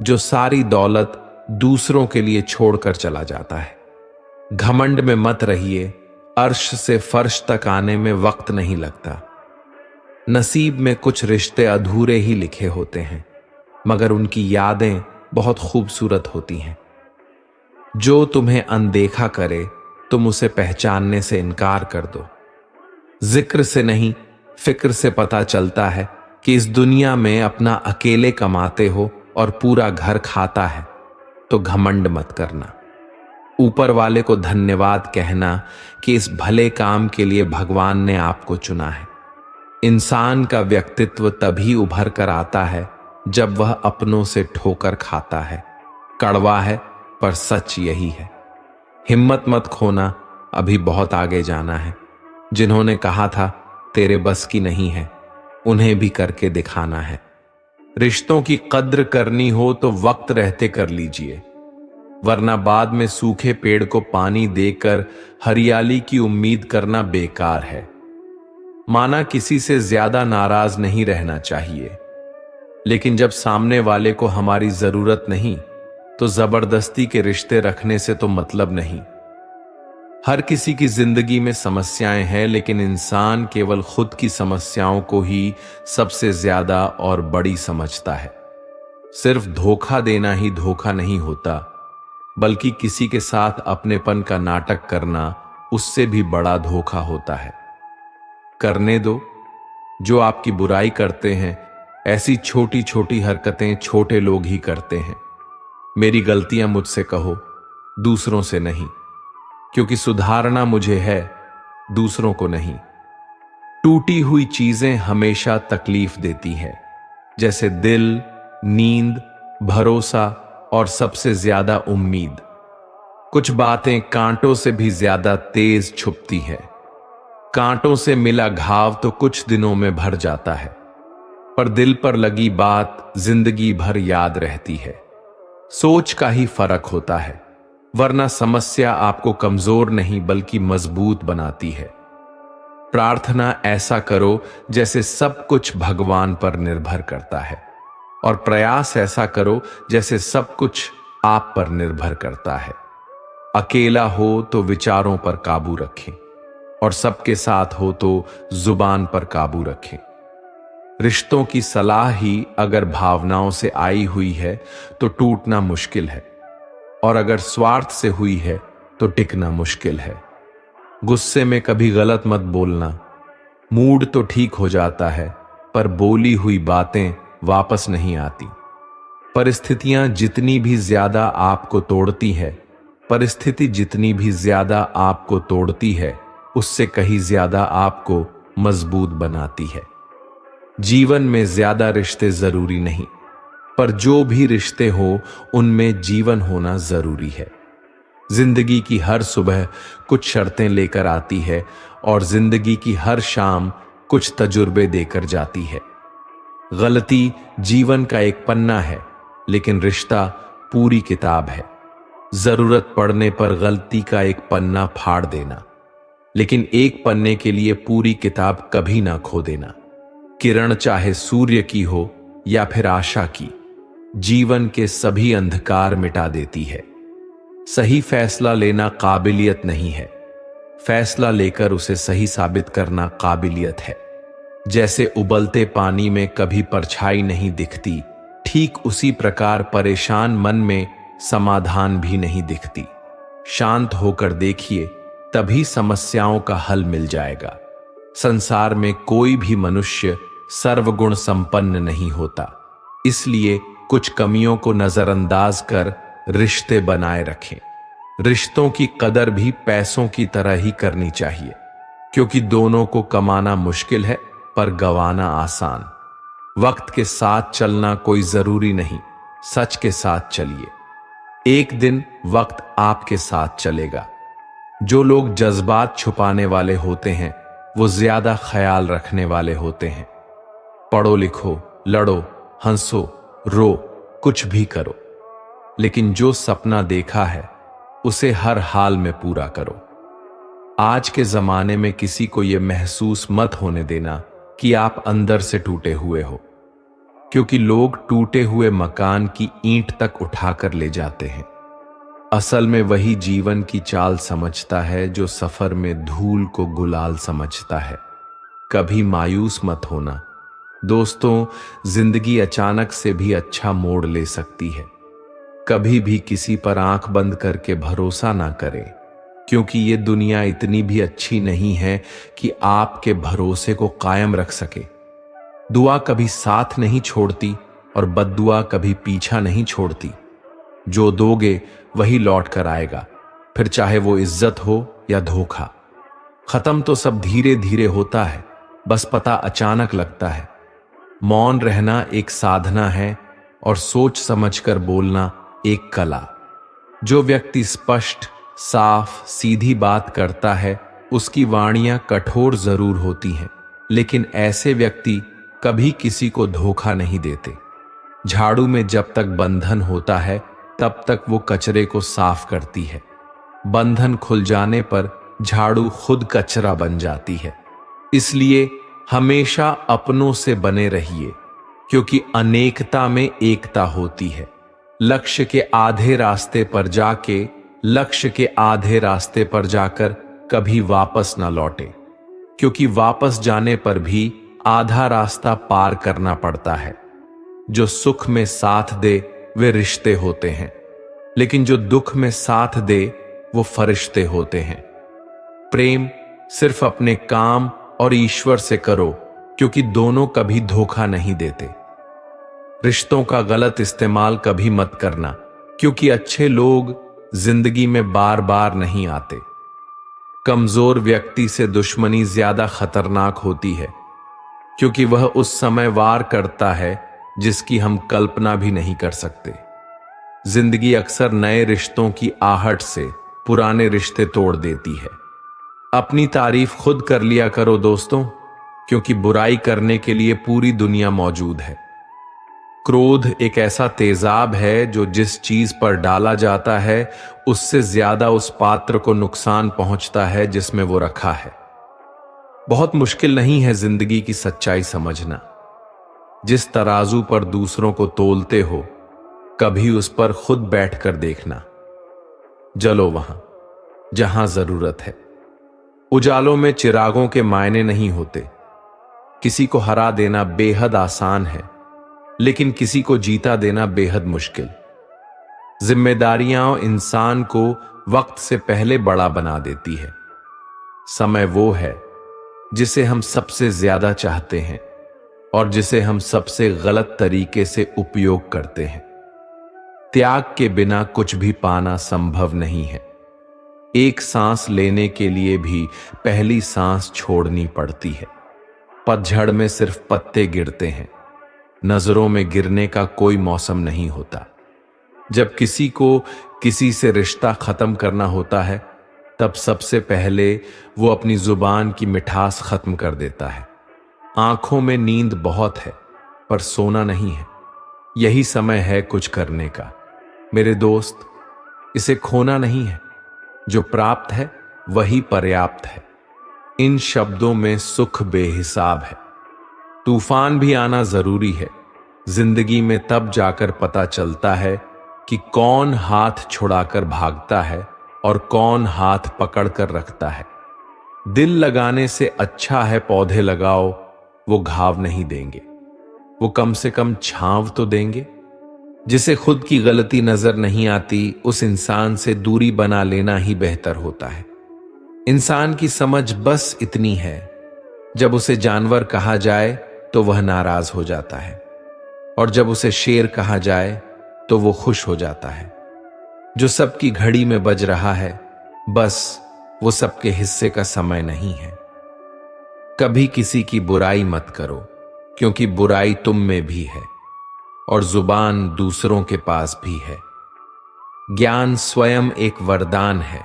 जो सारी दौलत दूसरों के लिए छोड़कर चला जाता है। घमंड में मत रहिए, अर्श से फर्श तक आने में वक्त नहीं लगता। नसीब में कुछ रिश्ते अधूरे ही लिखे होते हैं, मगर उनकी यादें बहुत खूबसूरत होती हैं। जो तुम्हें अनदेखा करे, तुम उसे पहचानने से इनकार कर दो। जिक्र से नहीं, फिक्र से पता चलता है कि इस दुनिया में अपना अकेले कमाते हो और पूरा घर खाता है, तो घमंड मत करना। ऊपर वाले को धन्यवाद कहना कि इस भले काम के लिए भगवान ने आपको चुना है। इंसान का व्यक्तित्व तभी उभर कर आता है जब वह अपनों से ठोकर खाता है। कड़वा है पर सच यही है। हिम्मत मत खोना, अभी बहुत आगे जाना है। जिन्होंने कहा था तेरे बस की नहीं है, उन्हें भी करके दिखाना है। रिश्तों की कद्र करनी हो तो वक्त रहते कर लीजिए, वरना बाद में सूखे पेड़ को पानी देकर हरियाली की उम्मीद करना बेकार है। माना किसी से ज्यादा नाराज नहीं रहना चाहिए, लेकिन जब सामने वाले को हमारी जरूरत नहीं, तो जबरदस्ती के रिश्ते रखने से तो मतलब नहीं। हर किसी की जिंदगी में समस्याएं हैं, लेकिन इंसान केवल खुद की समस्याओं को ही सबसे ज्यादा और बड़ी समझता है। सिर्फ धोखा देना ही धोखा नहीं होता, बल्कि किसी के साथ अपनेपन का नाटक करना उससे भी बड़ा धोखा होता है। करने दो, जो आपकी बुराई करते हैं, ऐसी छोटी छोटी हरकतें छोटे लोग ही करते हैं। मेरी गलतियां मुझसे कहो, दूसरों से नहीं, क्योंकि सुधारना मुझे है, दूसरों को नहीं। टूटी हुई चीजें हमेशा तकलीफ देती है, जैसे दिल, नींद, भरोसा और सबसे ज्यादा उम्मीद। कुछ बातें कांटों से भी ज्यादा तेज छुपती है। कांटों से मिला घाव तो कुछ दिनों में भर जाता है, पर दिल पर लगी बात जिंदगी भर याद रहती है। सोच का ही फर्क होता है, वरना समस्या आपको कमजोर नहीं बल्कि मजबूत बनाती है। प्रार्थना ऐसा करो जैसे सब कुछ भगवान पर निर्भर करता है, और प्रयास ऐसा करो जैसे सब कुछ आप पर निर्भर करता है। अकेला हो तो विचारों पर काबू रखें, और सबके साथ हो तो जुबान पर काबू रखें। रिश्तों की सलाह ही अगर भावनाओं से आई हुई है तो टूटना मुश्किल है, और अगर स्वार्थ से हुई है तो टिकना मुश्किल है। गुस्से में कभी गलत मत बोलना। मूड तो ठीक हो जाता है, पर बोली हुई बातें वापस नहीं आती। परिस्थितियां जितनी भी ज्यादा आपको तोड़ती है, परिस्थिति जितनी भी ज्यादा आपको तोड़ती है, उससे कहीं ज्यादा आपको मजबूत बनाती है। जीवन में ज्यादा रिश्ते जरूरी नहीं, पर जो भी रिश्ते हो उनमें जीवन होना जरूरी है। जिंदगी की हर सुबह कुछ शर्तें लेकर आती है, और जिंदगी की हर शाम कुछ तजुर्बे देकर जाती है। गलती जीवन का एक पन्ना है, लेकिन रिश्ता पूरी किताब है। जरूरत पड़ने पर गलती का एक पन्ना फाड़ देना, लेकिन एक पन्ने के लिए पूरी किताब कभी ना खो देना। किरण चाहे सूर्य की हो या फिर आशा की, जीवन के सभी अंधकार मिटा देती है। सही फैसला लेना काबिलियत नहीं है, फैसला लेकर उसे सही साबित करना काबिलियत है। जैसे उबलते पानी में कभी परछाई नहीं दिखती, ठीक उसी प्रकार परेशान मन में समाधान भी नहीं दिखती। शांत होकर देखिए, तभी समस्याओं का हल मिल जाएगा। संसार में कोई भी मनुष्य सर्वगुण संपन्न नहीं होता, इसलिए कुछ कमियों को नजरअंदाज कर रिश्ते बनाए रखें। रिश्तों की कदर भी पैसों की तरह ही करनी चाहिए, क्योंकि दोनों को कमाना मुश्किल है पर गंवाना आसान। वक्त के साथ चलना कोई जरूरी नहीं, सच के साथ चलिए। एक दिन वक्त आपके साथ चलेगा। जो लोग जज्बात छुपाने वाले होते हैं वो ज्यादा ख्याल रखने वाले होते हैं। पढ़ो लिखो, लड़ो, हंसो, रो, कुछ भी करो, लेकिन जो सपना देखा है उसे हर हाल में पूरा करो। आज के जमाने में किसी को यह महसूस मत होने देना कि आप अंदर से टूटे हुए हो, क्योंकि लोग टूटे हुए मकान की ईंट तक उठाकर ले जाते हैं। असल में वही जीवन की चाल समझता है जो सफर में धूल को गुलाल समझता है। कभी मायूस मत होना दोस्तों, जिंदगी अचानक से भी अच्छा मोड़ ले सकती है। कभी भी किसी पर आंख बंद करके भरोसा ना करें, क्योंकि ये दुनिया इतनी भी अच्छी नहीं है कि आपके भरोसे को कायम रख सके। दुआ कभी साथ नहीं छोड़ती और बद्दुआ कभी पीछा नहीं छोड़ती। जो दोगे वही लौट कर आएगा, फिर चाहे वो इज्जत हो या धोखा। खत्म तो सब धीरे धीरे होता है, बस पता अचानक लगता है। मौन रहना एक साधना है और सोच समझकर बोलना एक कला। जो व्यक्ति स्पष्ट, साफ, सीधी बात करता है उसकी वाणियां कठोर जरूर होती हैं, लेकिन ऐसे व्यक्ति कभी किसी को धोखा नहीं देते। झाड़ू में जब तक बंधन होता है तब तक वो कचरे को साफ करती है। बंधन खुल जाने पर झाड़ू खुद कचरा बन जाती है। इसलिए हमेशा अपनों से बने रहिए, क्योंकि अनेकता में एकता होती है। लक्ष्य के आधे रास्ते पर जाकर कभी वापस ना लौटे, क्योंकि वापस जाने पर भी आधा रास्ता पार करना पड़ता है। जो सुख में साथ दे वे रिश्ते होते हैं, लेकिन जो दुख में साथ दे वो फरिश्ते होते हैं। प्रेम सिर्फ अपने काम और ईश्वर से करो, क्योंकि दोनों कभी धोखा नहीं देते। रिश्तों का गलत इस्तेमाल कभी मत करना, क्योंकि अच्छे लोग जिंदगी में बार बार नहीं आते। कमजोर व्यक्ति से दुश्मनी ज्यादा खतरनाक होती है, क्योंकि वह उस समय वार करता है जिसकी हम कल्पना भी नहीं कर सकते। जिंदगी अक्सर नए रिश्तों की आहट से पुराने रिश्ते तोड़ देती है। अपनी तारीफ खुद कर लिया करो दोस्तों, क्योंकि बुराई करने के लिए पूरी दुनिया मौजूद है। क्रोध एक ऐसा तेजाब है जो जिस चीज पर डाला जाता है उससे ज्यादा उस पात्र को नुकसान पहुंचता है जिसमें वो रखा है। बहुत मुश्किल नहीं है जिंदगी की सच्चाई समझना। जिस तराजू पर दूसरों को तोलते हो कभी उस पर खुद बैठकर देखना। जलो वहां जहां जरूरत है। उजालों में चिरागों के मायने नहीं होते। किसी को हरा देना बेहद आसान है, लेकिन किसी को जीता देना बेहद मुश्किल। जिम्मेदारियां इंसान को वक्त से पहले बड़ा बना देती है। समय वो है जिसे हम सबसे ज्यादा चाहते हैं और जिसे हम सबसे गलत तरीके से उपयोग करते हैं। त्याग के बिना कुछ भी पाना संभव नहीं है। एक सांस लेने के लिए भी पहली सांस छोड़नी पड़ती है। पतझड़ में सिर्फ पत्ते गिरते हैं, नजरों में गिरने का कोई मौसम नहीं होता। जब किसी को किसी से रिश्ता खत्म करना होता है तब सबसे पहले वो अपनी जुबान की मिठास खत्म कर देता है। आंखों में नींद बहुत है पर सोना नहीं है। यही समय है कुछ करने का मेरे दोस्त। इसे खोना नहीं है, जो प्राप्त है वही पर्याप्त है। इन शब्दों में सुख बेहिसाब है। तूफान भी आना जरूरी है। जिंदगी में तब जाकर पता चलता है कि कौन हाथ छुड़ाकर भागता है और कौन हाथ पकड़कर रखता है। दिल लगाने से अच्छा है पौधे लगाओ, वो घाव नहीं देंगे, वो कम से कम छांव तो देंगे। जिसे खुद की गलती नजर नहीं आती, उस इंसान से दूरी बना लेना ही बेहतर होता है। इंसान की समझ बस इतनी है, जब उसे जानवर कहा जाए तो वह नाराज हो जाता है, और जब उसे शेर कहा जाए तो वो खुश हो जाता है। जो सबकी घड़ी में बज रहा है, बस वो सबके हिस्से का समय नहीं है। कभी किसी की बुराई मत करो, क्योंकि बुराई तुम में भी है और जुबान दूसरों के पास भी है। ज्ञान स्वयं एक वरदान है,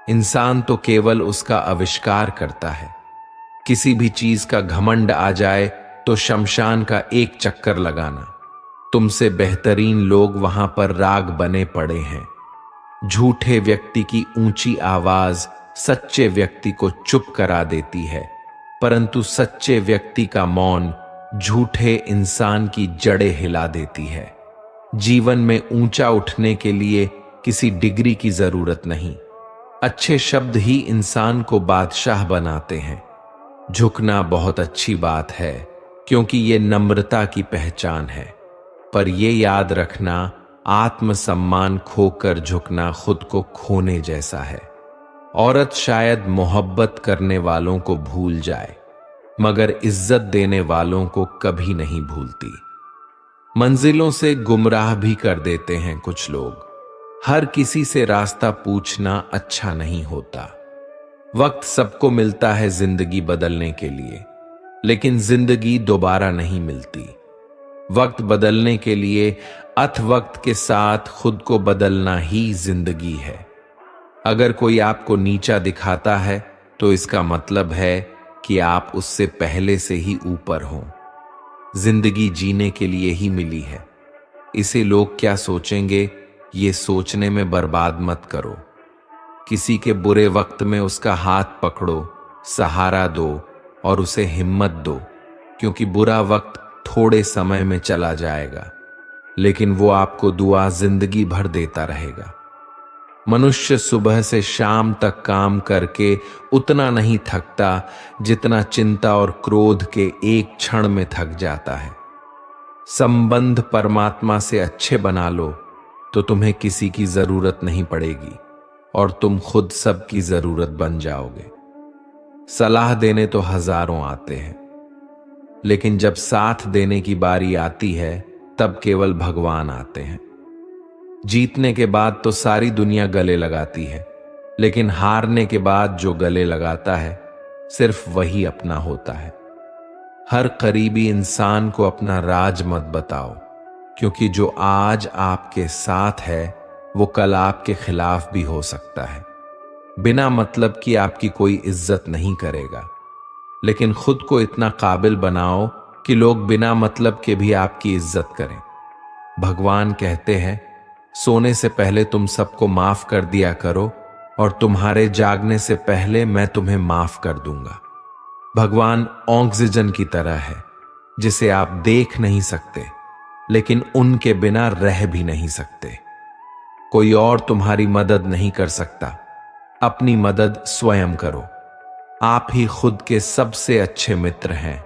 इंसान तो केवल उसका आविष्कार करता है। किसी भी चीज का घमंड आ जाए तो शमशान का एक चक्कर लगाना। तुमसे बेहतरीन लोग वहां पर राग बने पड़े हैं। झूठे व्यक्ति की ऊंची आवाज सच्चे व्यक्ति को चुप करा देती है, परंतु सच्चे व्यक्ति का मौन झूठे इंसान की जड़ें हिला देती है। जीवन में ऊंचा उठने के लिए किसी डिग्री की जरूरत नहीं, अच्छे शब्द ही इंसान को बादशाह बनाते हैं। झुकना बहुत अच्छी बात है, क्योंकि ये नम्रता की पहचान है, पर यह याद रखना, आत्मसम्मान खोकर झुकना खुद को खोने जैसा है। औरत शायद मोहब्बत करने वालों को भूल जाए, मगर इज्जत देने वालों को कभी नहीं भूलती। मंजिलों से गुमराह भी कर देते हैं कुछ लोग। हर किसी से रास्ता पूछना अच्छा नहीं होता। वक्त सबको मिलता है जिंदगी बदलने के लिए, लेकिन जिंदगी दोबारा नहीं मिलती। वक्त बदलने के लिए अथ वक्त के साथ खुद को बदलना ही जिंदगी है। अगर कोई आपको नीचा दिखाता है तो इसका मतलब है कि आप उससे पहले से ही ऊपर हों। जिंदगी जीने के लिए ही मिली है, इसे लोग क्या सोचेंगे ये सोचने में बर्बाद मत करो। किसी के बुरे वक्त में उसका हाथ पकड़ो, सहारा दो और उसे हिम्मत दो, क्योंकि बुरा वक्त थोड़े समय में चला जाएगा, लेकिन वो आपको दुआ जिंदगी भर देता रहेगा। मनुष्य सुबह से शाम तक काम करके उतना नहीं थकता जितना चिंता और क्रोध के एक क्षण में थक जाता है। संबंध परमात्मा से अच्छे बना लो तो तुम्हें किसी की जरूरत नहीं पड़ेगी और तुम खुद सबकी जरूरत बन जाओगे। सलाह देने तो हजारों आते हैं, लेकिन जब साथ देने की बारी आती है तब केवल भगवान आते हैं। जीतने के बाद तो सारी दुनिया गले लगाती है, लेकिन हारने के बाद जो गले लगाता है सिर्फ वही अपना होता है। हर करीबी इंसान को अपना राज मत बताओ, क्योंकि जो आज आपके साथ है वो कल आपके खिलाफ भी हो सकता है। बिना मतलब कि आपकी कोई इज्जत नहीं करेगा, लेकिन खुद को इतना काबिल बनाओ कि लोग बिना मतलब के भी आपकी इज्जत करें। भगवान कहते हैं, सोने से पहले तुम सबको माफ कर दिया करो और तुम्हारे जागने से पहले मैं तुम्हें माफ कर दूंगा। भगवान ऑक्सीजन की तरह है, जिसे आप देख नहीं सकते, लेकिन उनके बिना रह भी नहीं सकते। कोई और तुम्हारी मदद नहीं कर सकता, अपनी मदद स्वयं करो। आप ही खुद के सबसे अच्छे मित्र हैं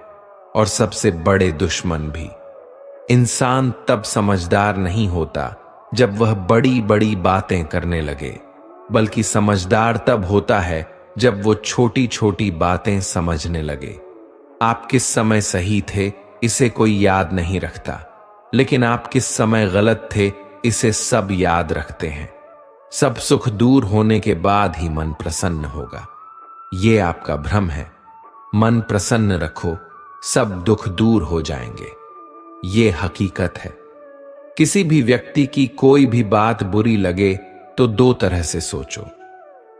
और सबसे बड़े दुश्मन भी। इंसान तब समझदार नहीं होता जब वह बड़ी बड़ी बातें करने लगे, बल्कि समझदार तब होता है जब वो छोटी छोटी बातें समझने लगे। आप किस समय सही थे इसे कोई याद नहीं रखता, लेकिन आप किस समय गलत थे इसे सब याद रखते हैं। सब सुख दूर होने के बाद ही मन प्रसन्न होगा, ये आपका भ्रम है। मन प्रसन्न रखो, सब दुख दूर हो जाएंगे, ये हकीकत है। किसी भी व्यक्ति की कोई भी बात बुरी लगे तो दो तरह से सोचो।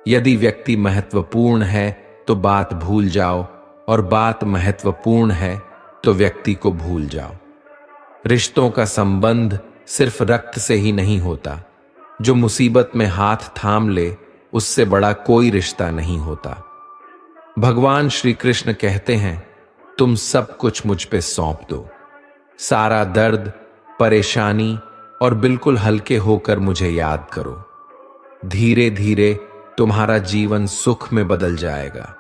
यदि व्यक्ति महत्वपूर्ण है तो बात भूल जाओ, और बात महत्वपूर्ण है तो व्यक्ति को भूल जाओ। रिश्तों का संबंध सिर्फ रक्त से ही नहीं होता। जो मुसीबत में हाथ थाम ले उससे बड़ा कोई रिश्ता नहीं होता। भगवान श्री कृष्ण कहते हैं, तुम सब कुछ मुझ पे सौंप दो, सारा दर्द, परेशानी, और बिल्कुल हल्के होकर मुझे याद करो। धीरे धीरे तुम्हारा जीवन सुख में बदल जाएगा।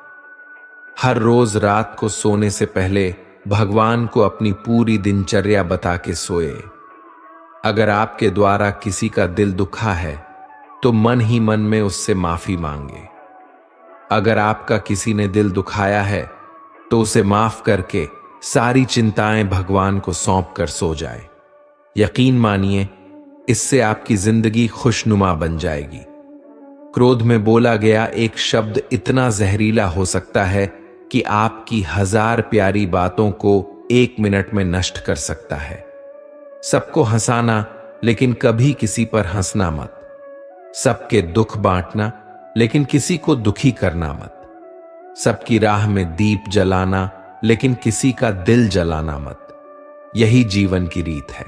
हर रोज रात को सोने से पहले भगवान को अपनी पूरी दिनचर्या बता के सोए। अगर आपके द्वारा किसी का दिल दुखा है तो मन ही मन में उससे माफी मांगे। अगर आपका किसी ने दिल दुखाया है तो उसे माफ करके सारी चिंताएं भगवान को सौंप कर सो जाए। यकीन मानिए, इससे आपकी जिंदगी खुशनुमा बन जाएगी। क्रोध में बोला गया एक शब्द इतना जहरीला हो सकता है कि आपकी 1000 प्यारी बातों को 1 मिनट में नष्ट कर सकता है। सबको हंसाना, लेकिन कभी किसी पर हंसना मत। सबके दुख बांटना, लेकिन किसी को दुखी करना मत। सबकी राह में दीप जलाना, लेकिन किसी का दिल जलाना मत। यही जीवन की रीत है।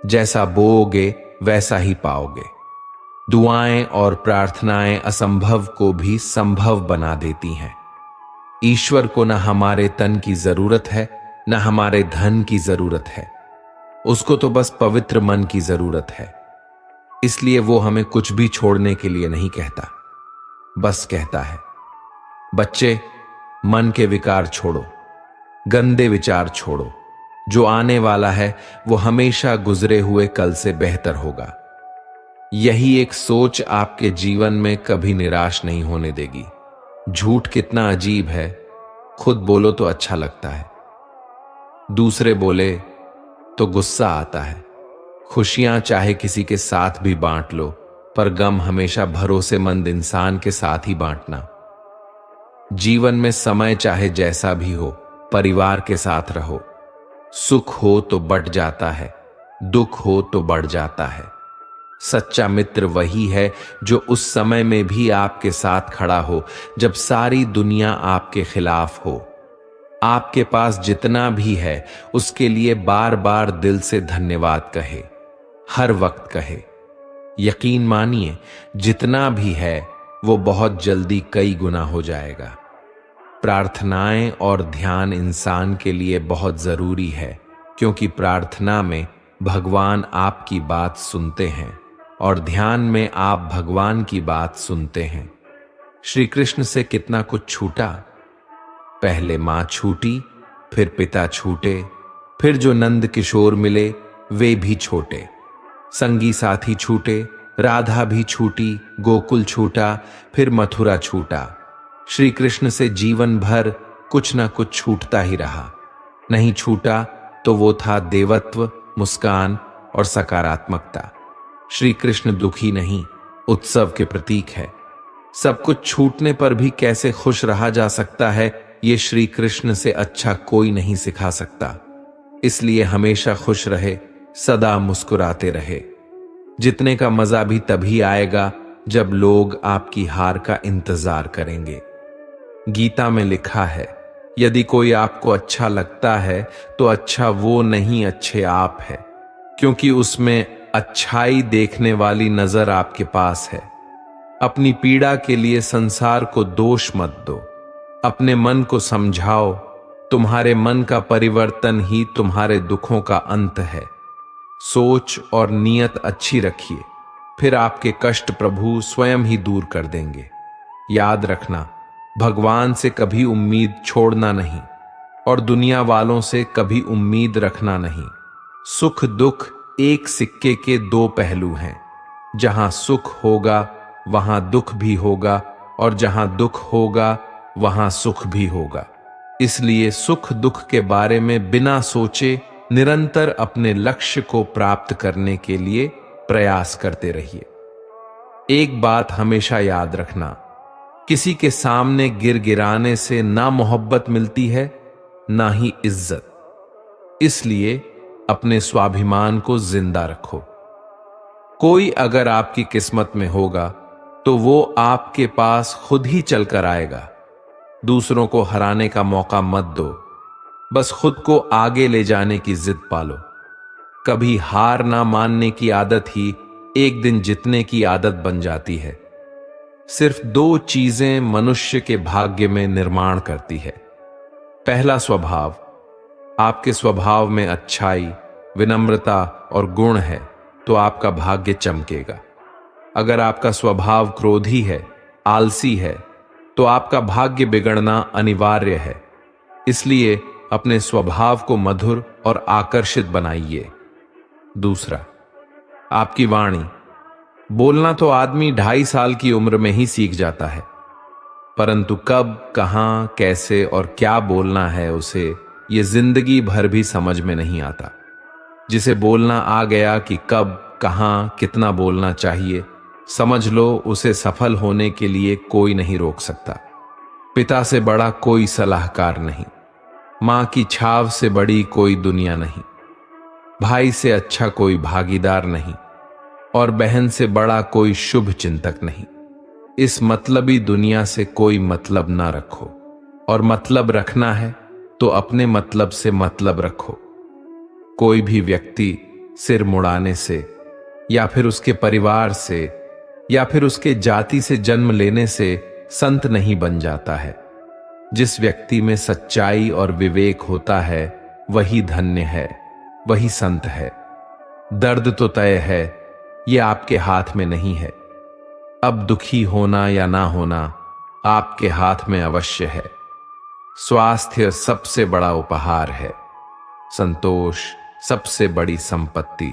जैसा बोओगे वैसा ही पाओगे। दुआएं और प्रार्थनाएं असंभव को भी संभव बना देती हैं। ईश्वर को न हमारे तन की जरूरत है, न हमारे धन की जरूरत है। उसको तो बस पवित्र मन की जरूरत है। इसलिए वो हमें कुछ भी छोड़ने के लिए नहीं कहता, बस कहता है, बच्चे, मन के विकार छोड़ो, गंदे विचार छोड़ो। जो आने वाला है वो हमेशा गुजरे हुए कल से बेहतर होगा। यही एक सोच आपके जीवन में कभी निराश नहीं होने देगी। झूठ कितना अजीब है, खुद बोलो तो अच्छा लगता है, दूसरे बोले तो गुस्सा आता है। खुशियां चाहे किसी के साथ भी बांट लो, पर गम हमेशा भरोसेमंद इंसान के साथ ही बांटना। जीवन में समय चाहे जैसा भी हो, परिवार के साथ रहो। सुख हो तो बढ़ जाता है, दुख हो तो बढ़ जाता है। सच्चा मित्र वही है जो उस समय में भी आपके साथ खड़ा हो जब सारी दुनिया आपके खिलाफ हो। आपके पास जितना भी है उसके लिए बार बार दिल से धन्यवाद कहे, हर वक्त कहे। यकीन मानिए, जितना भी है वो बहुत जल्दी कई गुना हो जाएगा। प्रार्थनाएं और ध्यान इंसान के लिए बहुत जरूरी है, क्योंकि प्रार्थना में भगवान आपकी बात सुनते हैं और ध्यान में आप भगवान की बात सुनते हैं। श्री कृष्ण से कितना कुछ छूटा। पहले मां छूटी, फिर पिता छूटे, फिर जो नंद किशोर मिले वे भी छोटे। संगी साथी छूटे, राधा भी छूटी, गोकुल छूटा, फिर मथुरा छूटा। श्री कृष्ण से जीवन भर कुछ ना कुछ छूटता ही रहा। नहीं छूटा तो वो था देवत्व, मुस्कान और सकारात्मकता। श्री कृष्ण दुखी नहीं, उत्सव के प्रतीक है। सब कुछ छूटने पर भी कैसे खुश रहा जा सकता है, ये श्री कृष्ण से अच्छा कोई नहीं सिखा सकता। इसलिए हमेशा खुश रहे, सदा मुस्कुराते रहे। जितने का मजा भी तभी आएगा जब लोग आपकी हार का इंतजार करेंगे। गीता में लिखा है, यदि कोई आपको अच्छा लगता है तो अच्छा वो नहीं, अच्छे आप है, क्योंकि उसमें अच्छाई देखने वाली नजर आपके पास है। अपनी पीड़ा के लिए संसार को दोष मत दो, अपने मन को समझाओ। तुम्हारे मन का परिवर्तन ही तुम्हारे दुखों का अंत है। सोच और नीयत अच्छी रखिए, फिर आपके कष्ट प्रभु स्वयं ही दूर कर देंगे। याद रखना, भगवान से कभी उम्मीद छोड़ना नहीं और दुनिया वालों से कभी उम्मीद रखना नहीं। सुख दुख एक सिक्के के 2 पहलू हैं। जहां सुख होगा वहां दुख भी होगा, और जहां दुख होगा वहां सुख भी होगा। इसलिए सुख दुख के बारे में बिना सोचे निरंतर अपने लक्ष्य को प्राप्त करने के लिए प्रयास करते रहिए। एक बात हमेशा याद रखना, किसी के सामने गिड़गिड़ाने से ना मोहब्बत मिलती है, ना ही इज्जत। इसलिए अपने स्वाभिमान को जिंदा रखो। कोई अगर आपकी किस्मत में होगा तो वो आपके पास खुद ही चलकर आएगा। दूसरों को हराने का मौका मत दो, बस खुद को आगे ले जाने की जिद पालो। कभी हार ना मानने की आदत ही एक दिन जीतने की आदत बन जाती है। सिर्फ 2 चीजें मनुष्य के भाग्य में निर्माण करती है। पहला स्वभाव। आपके स्वभाव में अच्छाई, विनम्रता और गुण है तो आपका भाग्य चमकेगा। अगर आपका स्वभाव क्रोधी है, आलसी है, तो आपका भाग्य बिगड़ना अनिवार्य है। इसलिए अपने स्वभाव को मधुर और आकर्षित बनाइए। दूसरा, आपकी वाणी। बोलना तो आदमी 2.5 साल की उम्र में ही सीख जाता है, परंतु कब, कहां, कैसे और क्या बोलना है उसे ये जिंदगी भर भी समझ में नहीं आता। जिसे बोलना आ गया कि कब, कहां, कितना बोलना चाहिए, समझ लो उसे सफल होने के लिए कोई नहीं रोक सकता। पिता से बड़ा कोई सलाहकार नहीं, मां की छाव से बड़ी कोई दुनिया नहीं, भाई से अच्छा कोई भागीदार नहीं और बहन से बड़ा कोई शुभ चिंतक नहीं। इस मतलबी दुनिया से कोई मतलब ना रखो, और मतलब रखना है तो अपने मतलब से मतलब रखो। कोई भी व्यक्ति सिर मुड़ाने से या फिर उसके परिवार से या फिर उसके जाति से जन्म लेने से संत नहीं बन जाता है। जिस व्यक्ति में सच्चाई और विवेक होता है वही धन्य है, वही संत है। दर्द तो तय है, ये आपके हाथ में नहीं है। अब दुखी होना या ना होना आपके हाथ में अवश्य है। स्वास्थ्य सबसे बड़ा उपहार है, संतोष सबसे बड़ी संपत्ति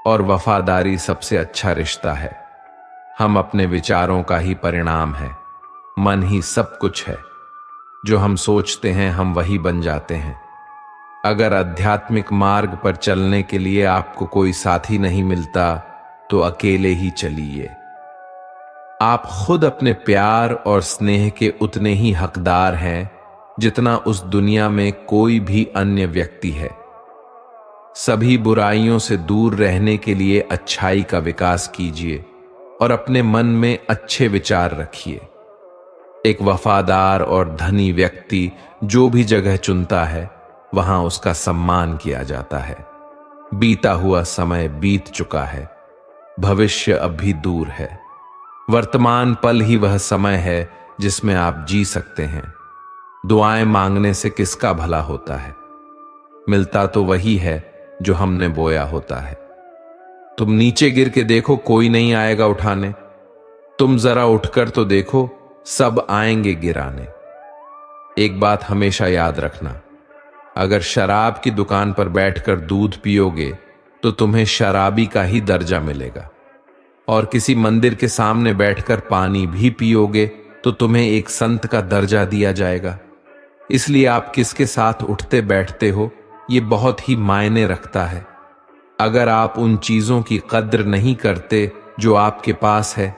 और वफादारी सबसे अच्छा रिश्ता है। हम अपने विचारों का ही परिणाम है। मन ही सब कुछ है। जो हम सोचते हैं हम वही बन जाते हैं। अगर आध्यात्मिक मार्ग पर चलने के लिए आपको कोई साथी नहीं मिलता तो अकेले ही चलिए। आप खुद अपने प्यार और स्नेह के उतने ही हकदार हैं जितना उस दुनिया में कोई भी अन्य व्यक्ति है। सभी बुराइयों से दूर रहने के लिए अच्छाई का विकास कीजिए और अपने मन में अच्छे विचार रखिए। एक वफादार और धनी व्यक्ति जो भी जगह चुनता है वहां उसका सम्मान किया जाता है। बीता हुआ समय बीत चुका है, भविष्य अब भी दूर है। वर्तमान पल ही वह समय है जिसमें आप जी सकते हैं। दुआएं मांगने से किसका भला होता है? मिलता तो वही है जो हमने बोया होता है। तुम नीचे गिर के देखो, कोई नहीं आएगा उठाने। तुम जरा उठकर तो देखो, सब आएंगे गिराने। एक बात हमेशा याद रखना, अगर शराब की दुकान पर बैठकर दूध पियोगे तो तुम्हें शराबी का ही दर्जा मिलेगा, और किसी मंदिर के सामने बैठकर पानी भी पियोगे तो तुम्हें एक संत का दर्जा दिया जाएगा। इसलिए आप किसके साथ उठते बैठते हो ये बहुत ही मायने रखता है। अगर आप उन चीजों की कद्र नहीं करते जो आपके पास है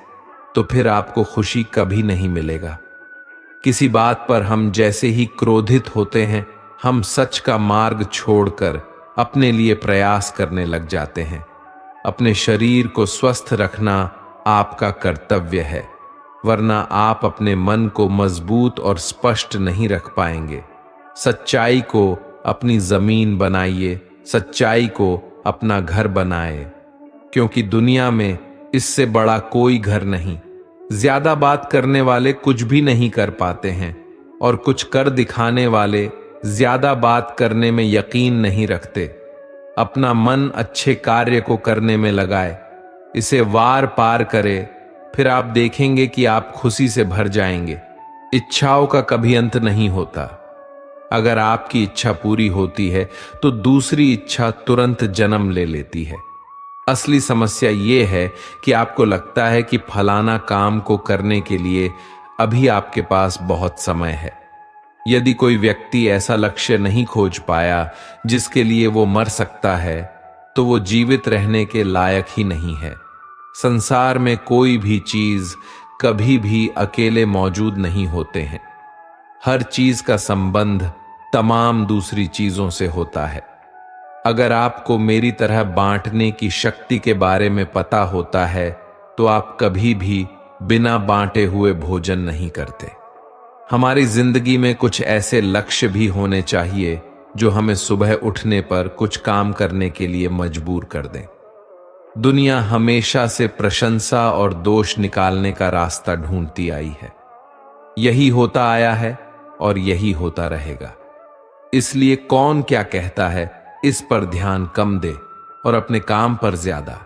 तो फिर आपको खुशी कभी नहीं मिलेगा। किसी बात पर हम जैसे ही क्रोधित होते हैं हम सच का मार्ग छोड़कर अपने लिए प्रयास करने लग जाते हैं। अपने शरीर को स्वस्थ रखना आपका कर्तव्य है, वरना आप अपने मन को मजबूत और स्पष्ट नहीं रख पाएंगे। सच्चाई को अपनी जमीन बनाइए, सच्चाई को अपना घर बनाए, क्योंकि दुनिया में इससे बड़ा कोई घर नहीं। ज्यादा बात करने वाले कुछ भी नहीं कर पाते हैं और कुछ कर दिखाने वाले ज्यादा बात करने में यकीन नहीं रखते। अपना मन अच्छे कार्य को करने में लगाए, इसे वार पार करे, फिर आप देखेंगे कि आप खुशी से भर जाएंगे। इच्छाओं का कभी अंत नहीं होता। अगर आपकी इच्छा पूरी होती है तो दूसरी इच्छा तुरंत जन्म ले लेती है। असली समस्या यह है कि आपको लगता है कि फलाना काम को करने के लिए अभी आपके पास बहुत समय है। यदि कोई व्यक्ति ऐसा लक्ष्य नहीं खोज पाया जिसके लिए वो मर सकता है तो वो जीवित रहने के लायक ही नहीं है। संसार में कोई भी चीज कभी भी अकेले मौजूद नहीं होते हैं। हर चीज का संबंध तमाम दूसरी चीजों से होता है। अगर आपको मेरी तरह बांटने की शक्ति के बारे में पता होता है तो आप कभी भी बिना बांटे हुए भोजन नहीं करते। हमारी जिंदगी में कुछ ऐसे लक्ष्य भी होने चाहिए जो हमें सुबह उठने पर कुछ काम करने के लिए मजबूर कर दें। दुनिया हमेशा से प्रशंसा और दोष निकालने का रास्ता ढूंढती आई है। यही होता आया है और यही होता रहेगा। इसलिए कौन क्या कहता है इस पर ध्यान कम दे और अपने काम पर ज्यादा।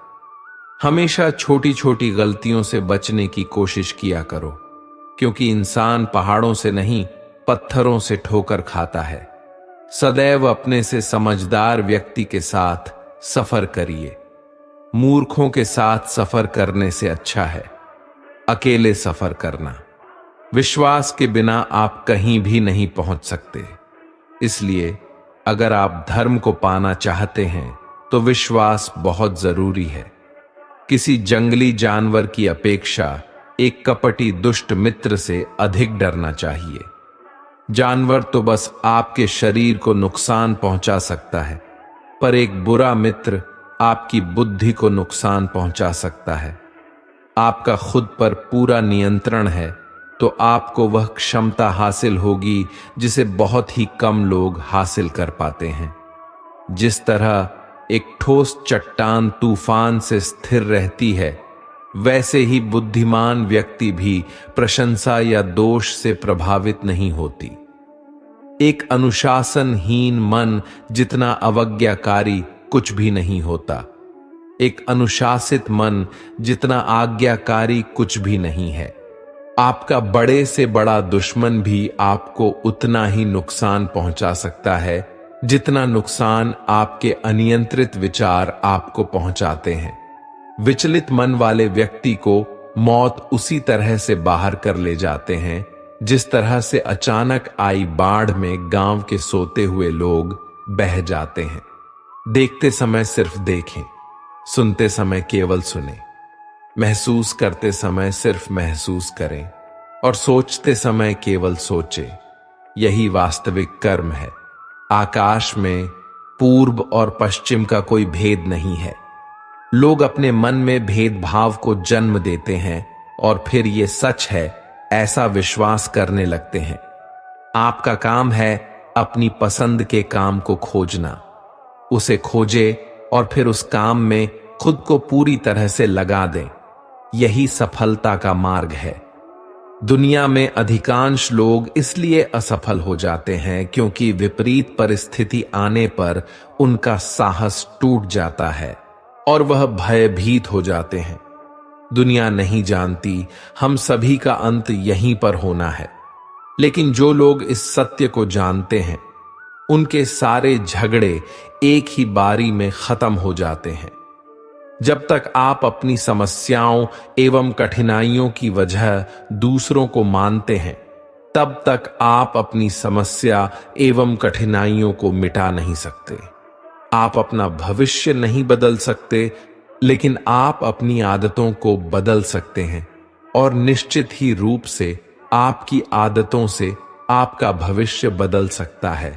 हमेशा छोटी छोटी गलतियों से बचने की कोशिश किया करो, क्योंकि इंसान पहाड़ों से नहीं पत्थरों से ठोकर खाता है। सदैव अपने से समझदार व्यक्ति के साथ सफर करिए। मूर्खों के साथ सफर करने से अच्छा है अकेले सफर करना। विश्वास के बिना आप कहीं भी नहीं पहुंच सकते। इसलिए अगर आप धर्म को पाना चाहते हैं तो विश्वास बहुत जरूरी है। किसी जंगली जानवर की अपेक्षा एक कपटी दुष्ट मित्र से अधिक डरना चाहिए। जानवर तो बस आपके शरीर को नुकसान पहुंचा सकता है, पर एक बुरा मित्र आपकी बुद्धि को नुकसान पहुंचा सकता है। आपका खुद पर पूरा नियंत्रण है तो आपको वह क्षमता हासिल होगी जिसे बहुत ही कम लोग हासिल कर पाते हैं। जिस तरह एक ठोस चट्टान तूफान से स्थिर रहती है, वैसे ही बुद्धिमान व्यक्ति भी प्रशंसा या दोष से प्रभावित नहीं होती। एक अनुशासनहीन मन जितना अवज्ञाकारी कुछ भी नहीं होता। एक अनुशासित मन जितना आज्ञाकारी कुछ भी नहीं है। आपका बड़े से बड़ा दुश्मन भी आपको उतना ही नुकसान पहुंचा सकता है जितना नुकसान आपके अनियंत्रित विचार आपको पहुंचाते हैं। विचलित मन वाले व्यक्ति को मौत उसी तरह से बाहर कर ले जाते हैं जिस तरह से अचानक आई बाढ़ में गांव के सोते हुए लोग बह जाते हैं। देखते समय सिर्फ देखें, सुनते समय केवल सुने, महसूस करते समय सिर्फ महसूस करें और सोचते समय केवल सोचें। यही वास्तविक कर्म है। आकाश में पूर्व और पश्चिम का कोई भेद नहीं है। लोग अपने मन में भेदभाव को जन्म देते हैं और फिर ये सच है ऐसा विश्वास करने लगते हैं। आपका काम है अपनी पसंद के काम को खोजना, उसे खोजे और फिर उस काम में खुद को पूरी तरह से लगा दें। यही सफलता का मार्ग है। दुनिया में अधिकांश लोग इसलिए असफल हो जाते हैं क्योंकि विपरीत परिस्थिति आने पर उनका साहस टूट जाता है और वह भयभीत हो जाते हैं। दुनिया नहीं जानती हम सभी का अंत यहीं पर होना है, लेकिन जो लोग इस सत्य को जानते हैं उनके सारे झगड़े एक ही बारी में खत्म हो जाते हैं। जब तक आप अपनी समस्याओं एवं कठिनाइयों की वजह दूसरों को मानते हैं, तब तक आप अपनी समस्या एवं कठिनाइयों को मिटा नहीं सकते। आप अपना भविष्य नहीं बदल सकते, लेकिन आप अपनी आदतों को बदल सकते हैं और निश्चित ही रूप से आपकी आदतों से आपका भविष्य बदल सकता है।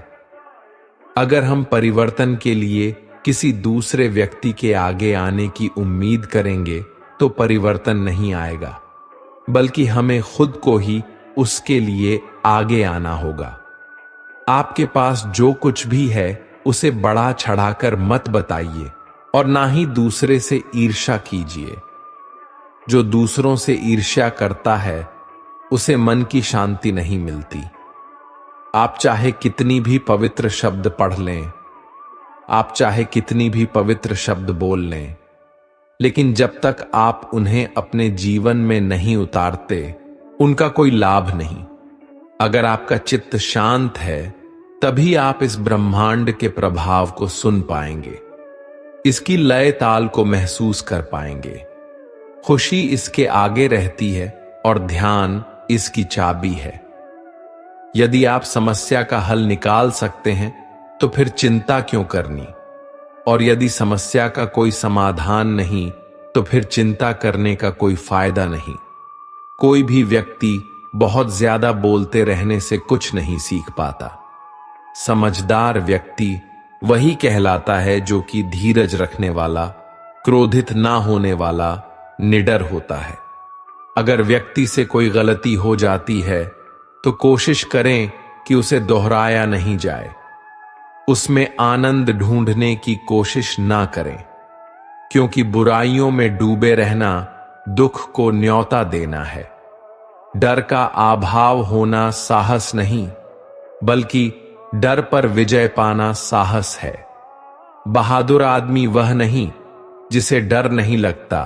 अगर हम परिवर्तन के लिए किसी दूसरे व्यक्ति के आगे आने की उम्मीद करेंगे तो परिवर्तन नहीं आएगा, बल्कि हमें खुद को ही उसके लिए आगे आना होगा। आपके पास जो कुछ भी है उसे बढ़ा चढ़ाकर मत बताइए और ना ही दूसरे से ईर्ष्या कीजिए। जो दूसरों से ईर्ष्या करता है उसे मन की शांति नहीं मिलती। आप चाहे कितनी भी पवित्र शब्द पढ़ लें, आप चाहे कितनी भी पवित्र शब्द बोल लें, लेकिन जब तक आप उन्हें अपने जीवन में नहीं उतारते उनका कोई लाभ नहीं। अगर आपका चित्त शांत है तभी आप इस ब्रह्मांड के प्रभाव को सुन पाएंगे, इसकी लय ताल को महसूस कर पाएंगे। खुशी इसके आगे रहती है और ध्यान इसकी चाबी है। यदि आप समस्या का हल निकाल सकते हैं तो फिर चिंता क्यों करनी, और यदि समस्या का कोई समाधान नहीं तो फिर चिंता करने का कोई फायदा नहीं। कोई भी व्यक्ति बहुत ज्यादा बोलते रहने से कुछ नहीं सीख पाता। समझदार व्यक्ति वही कहलाता है जो कि धीरज रखने वाला, क्रोधित ना होने वाला, निडर होता है। अगर व्यक्ति से कोई गलती हो जाती है तो कोशिश करें कि उसे दोहराया नहीं जाए। उसमें आनंद ढूंढने की कोशिश ना करें, क्योंकि बुराइयों में डूबे रहना दुख को न्योता देना है। डर का अभाव होना साहस नहीं, बल्कि डर पर विजय पाना साहस है। बहादुर आदमी वह नहीं जिसे डर नहीं लगता,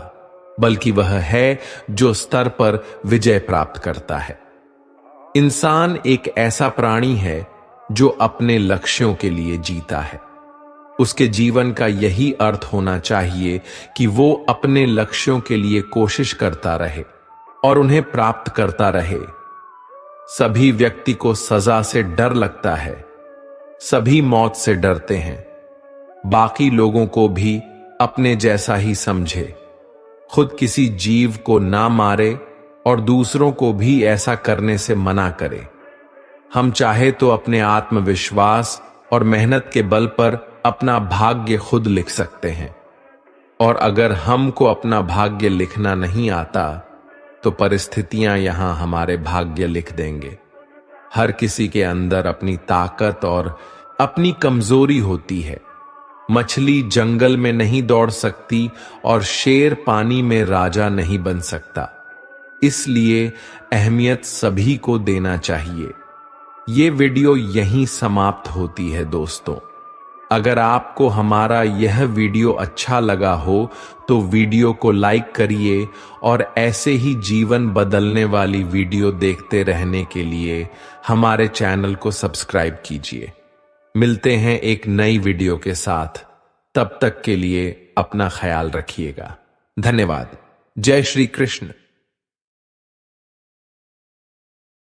बल्कि वह है जो स्तर पर विजय प्राप्त करता है। इंसान एक ऐसा प्राणी है जो अपने लक्ष्यों के लिए जीता है। उसके जीवन का यही अर्थ होना चाहिए कि वो अपने लक्ष्यों के लिए कोशिश करता रहे और उन्हें प्राप्त करता रहे। सभी व्यक्ति को सजा से डर लगता है, सभी मौत से डरते हैं। बाकी लोगों को भी अपने जैसा ही समझे, खुद किसी जीव को ना मारे और दूसरों को भी ऐसा करने से मना करे। हम चाहे तो अपने आत्मविश्वास और मेहनत के बल पर अपना भाग्य खुद लिख सकते हैं, और अगर हमको अपना भाग्य लिखना नहीं आता तो परिस्थितियां यहां हमारे भाग्य लिख देंगे। हर किसी के अंदर अपनी ताकत और अपनी कमजोरी होती है। मछली जंगल में नहीं दौड़ सकती और शेर पानी में राजा नहीं बन सकता। इसलिए अहमियत सभी को देना चाहिए। ये वीडियो यहीं समाप्त होती है दोस्तों। अगर आपको हमारा यह वीडियो अच्छा लगा हो तो वीडियो को लाइक करिए और ऐसे ही जीवन बदलने वाली वीडियो देखते रहने के लिए हमारे चैनल को सब्सक्राइब कीजिए। मिलते हैं एक नई वीडियो के साथ, तब तक के लिए अपना ख्याल रखिएगा। धन्यवाद। जय श्री कृष्ण।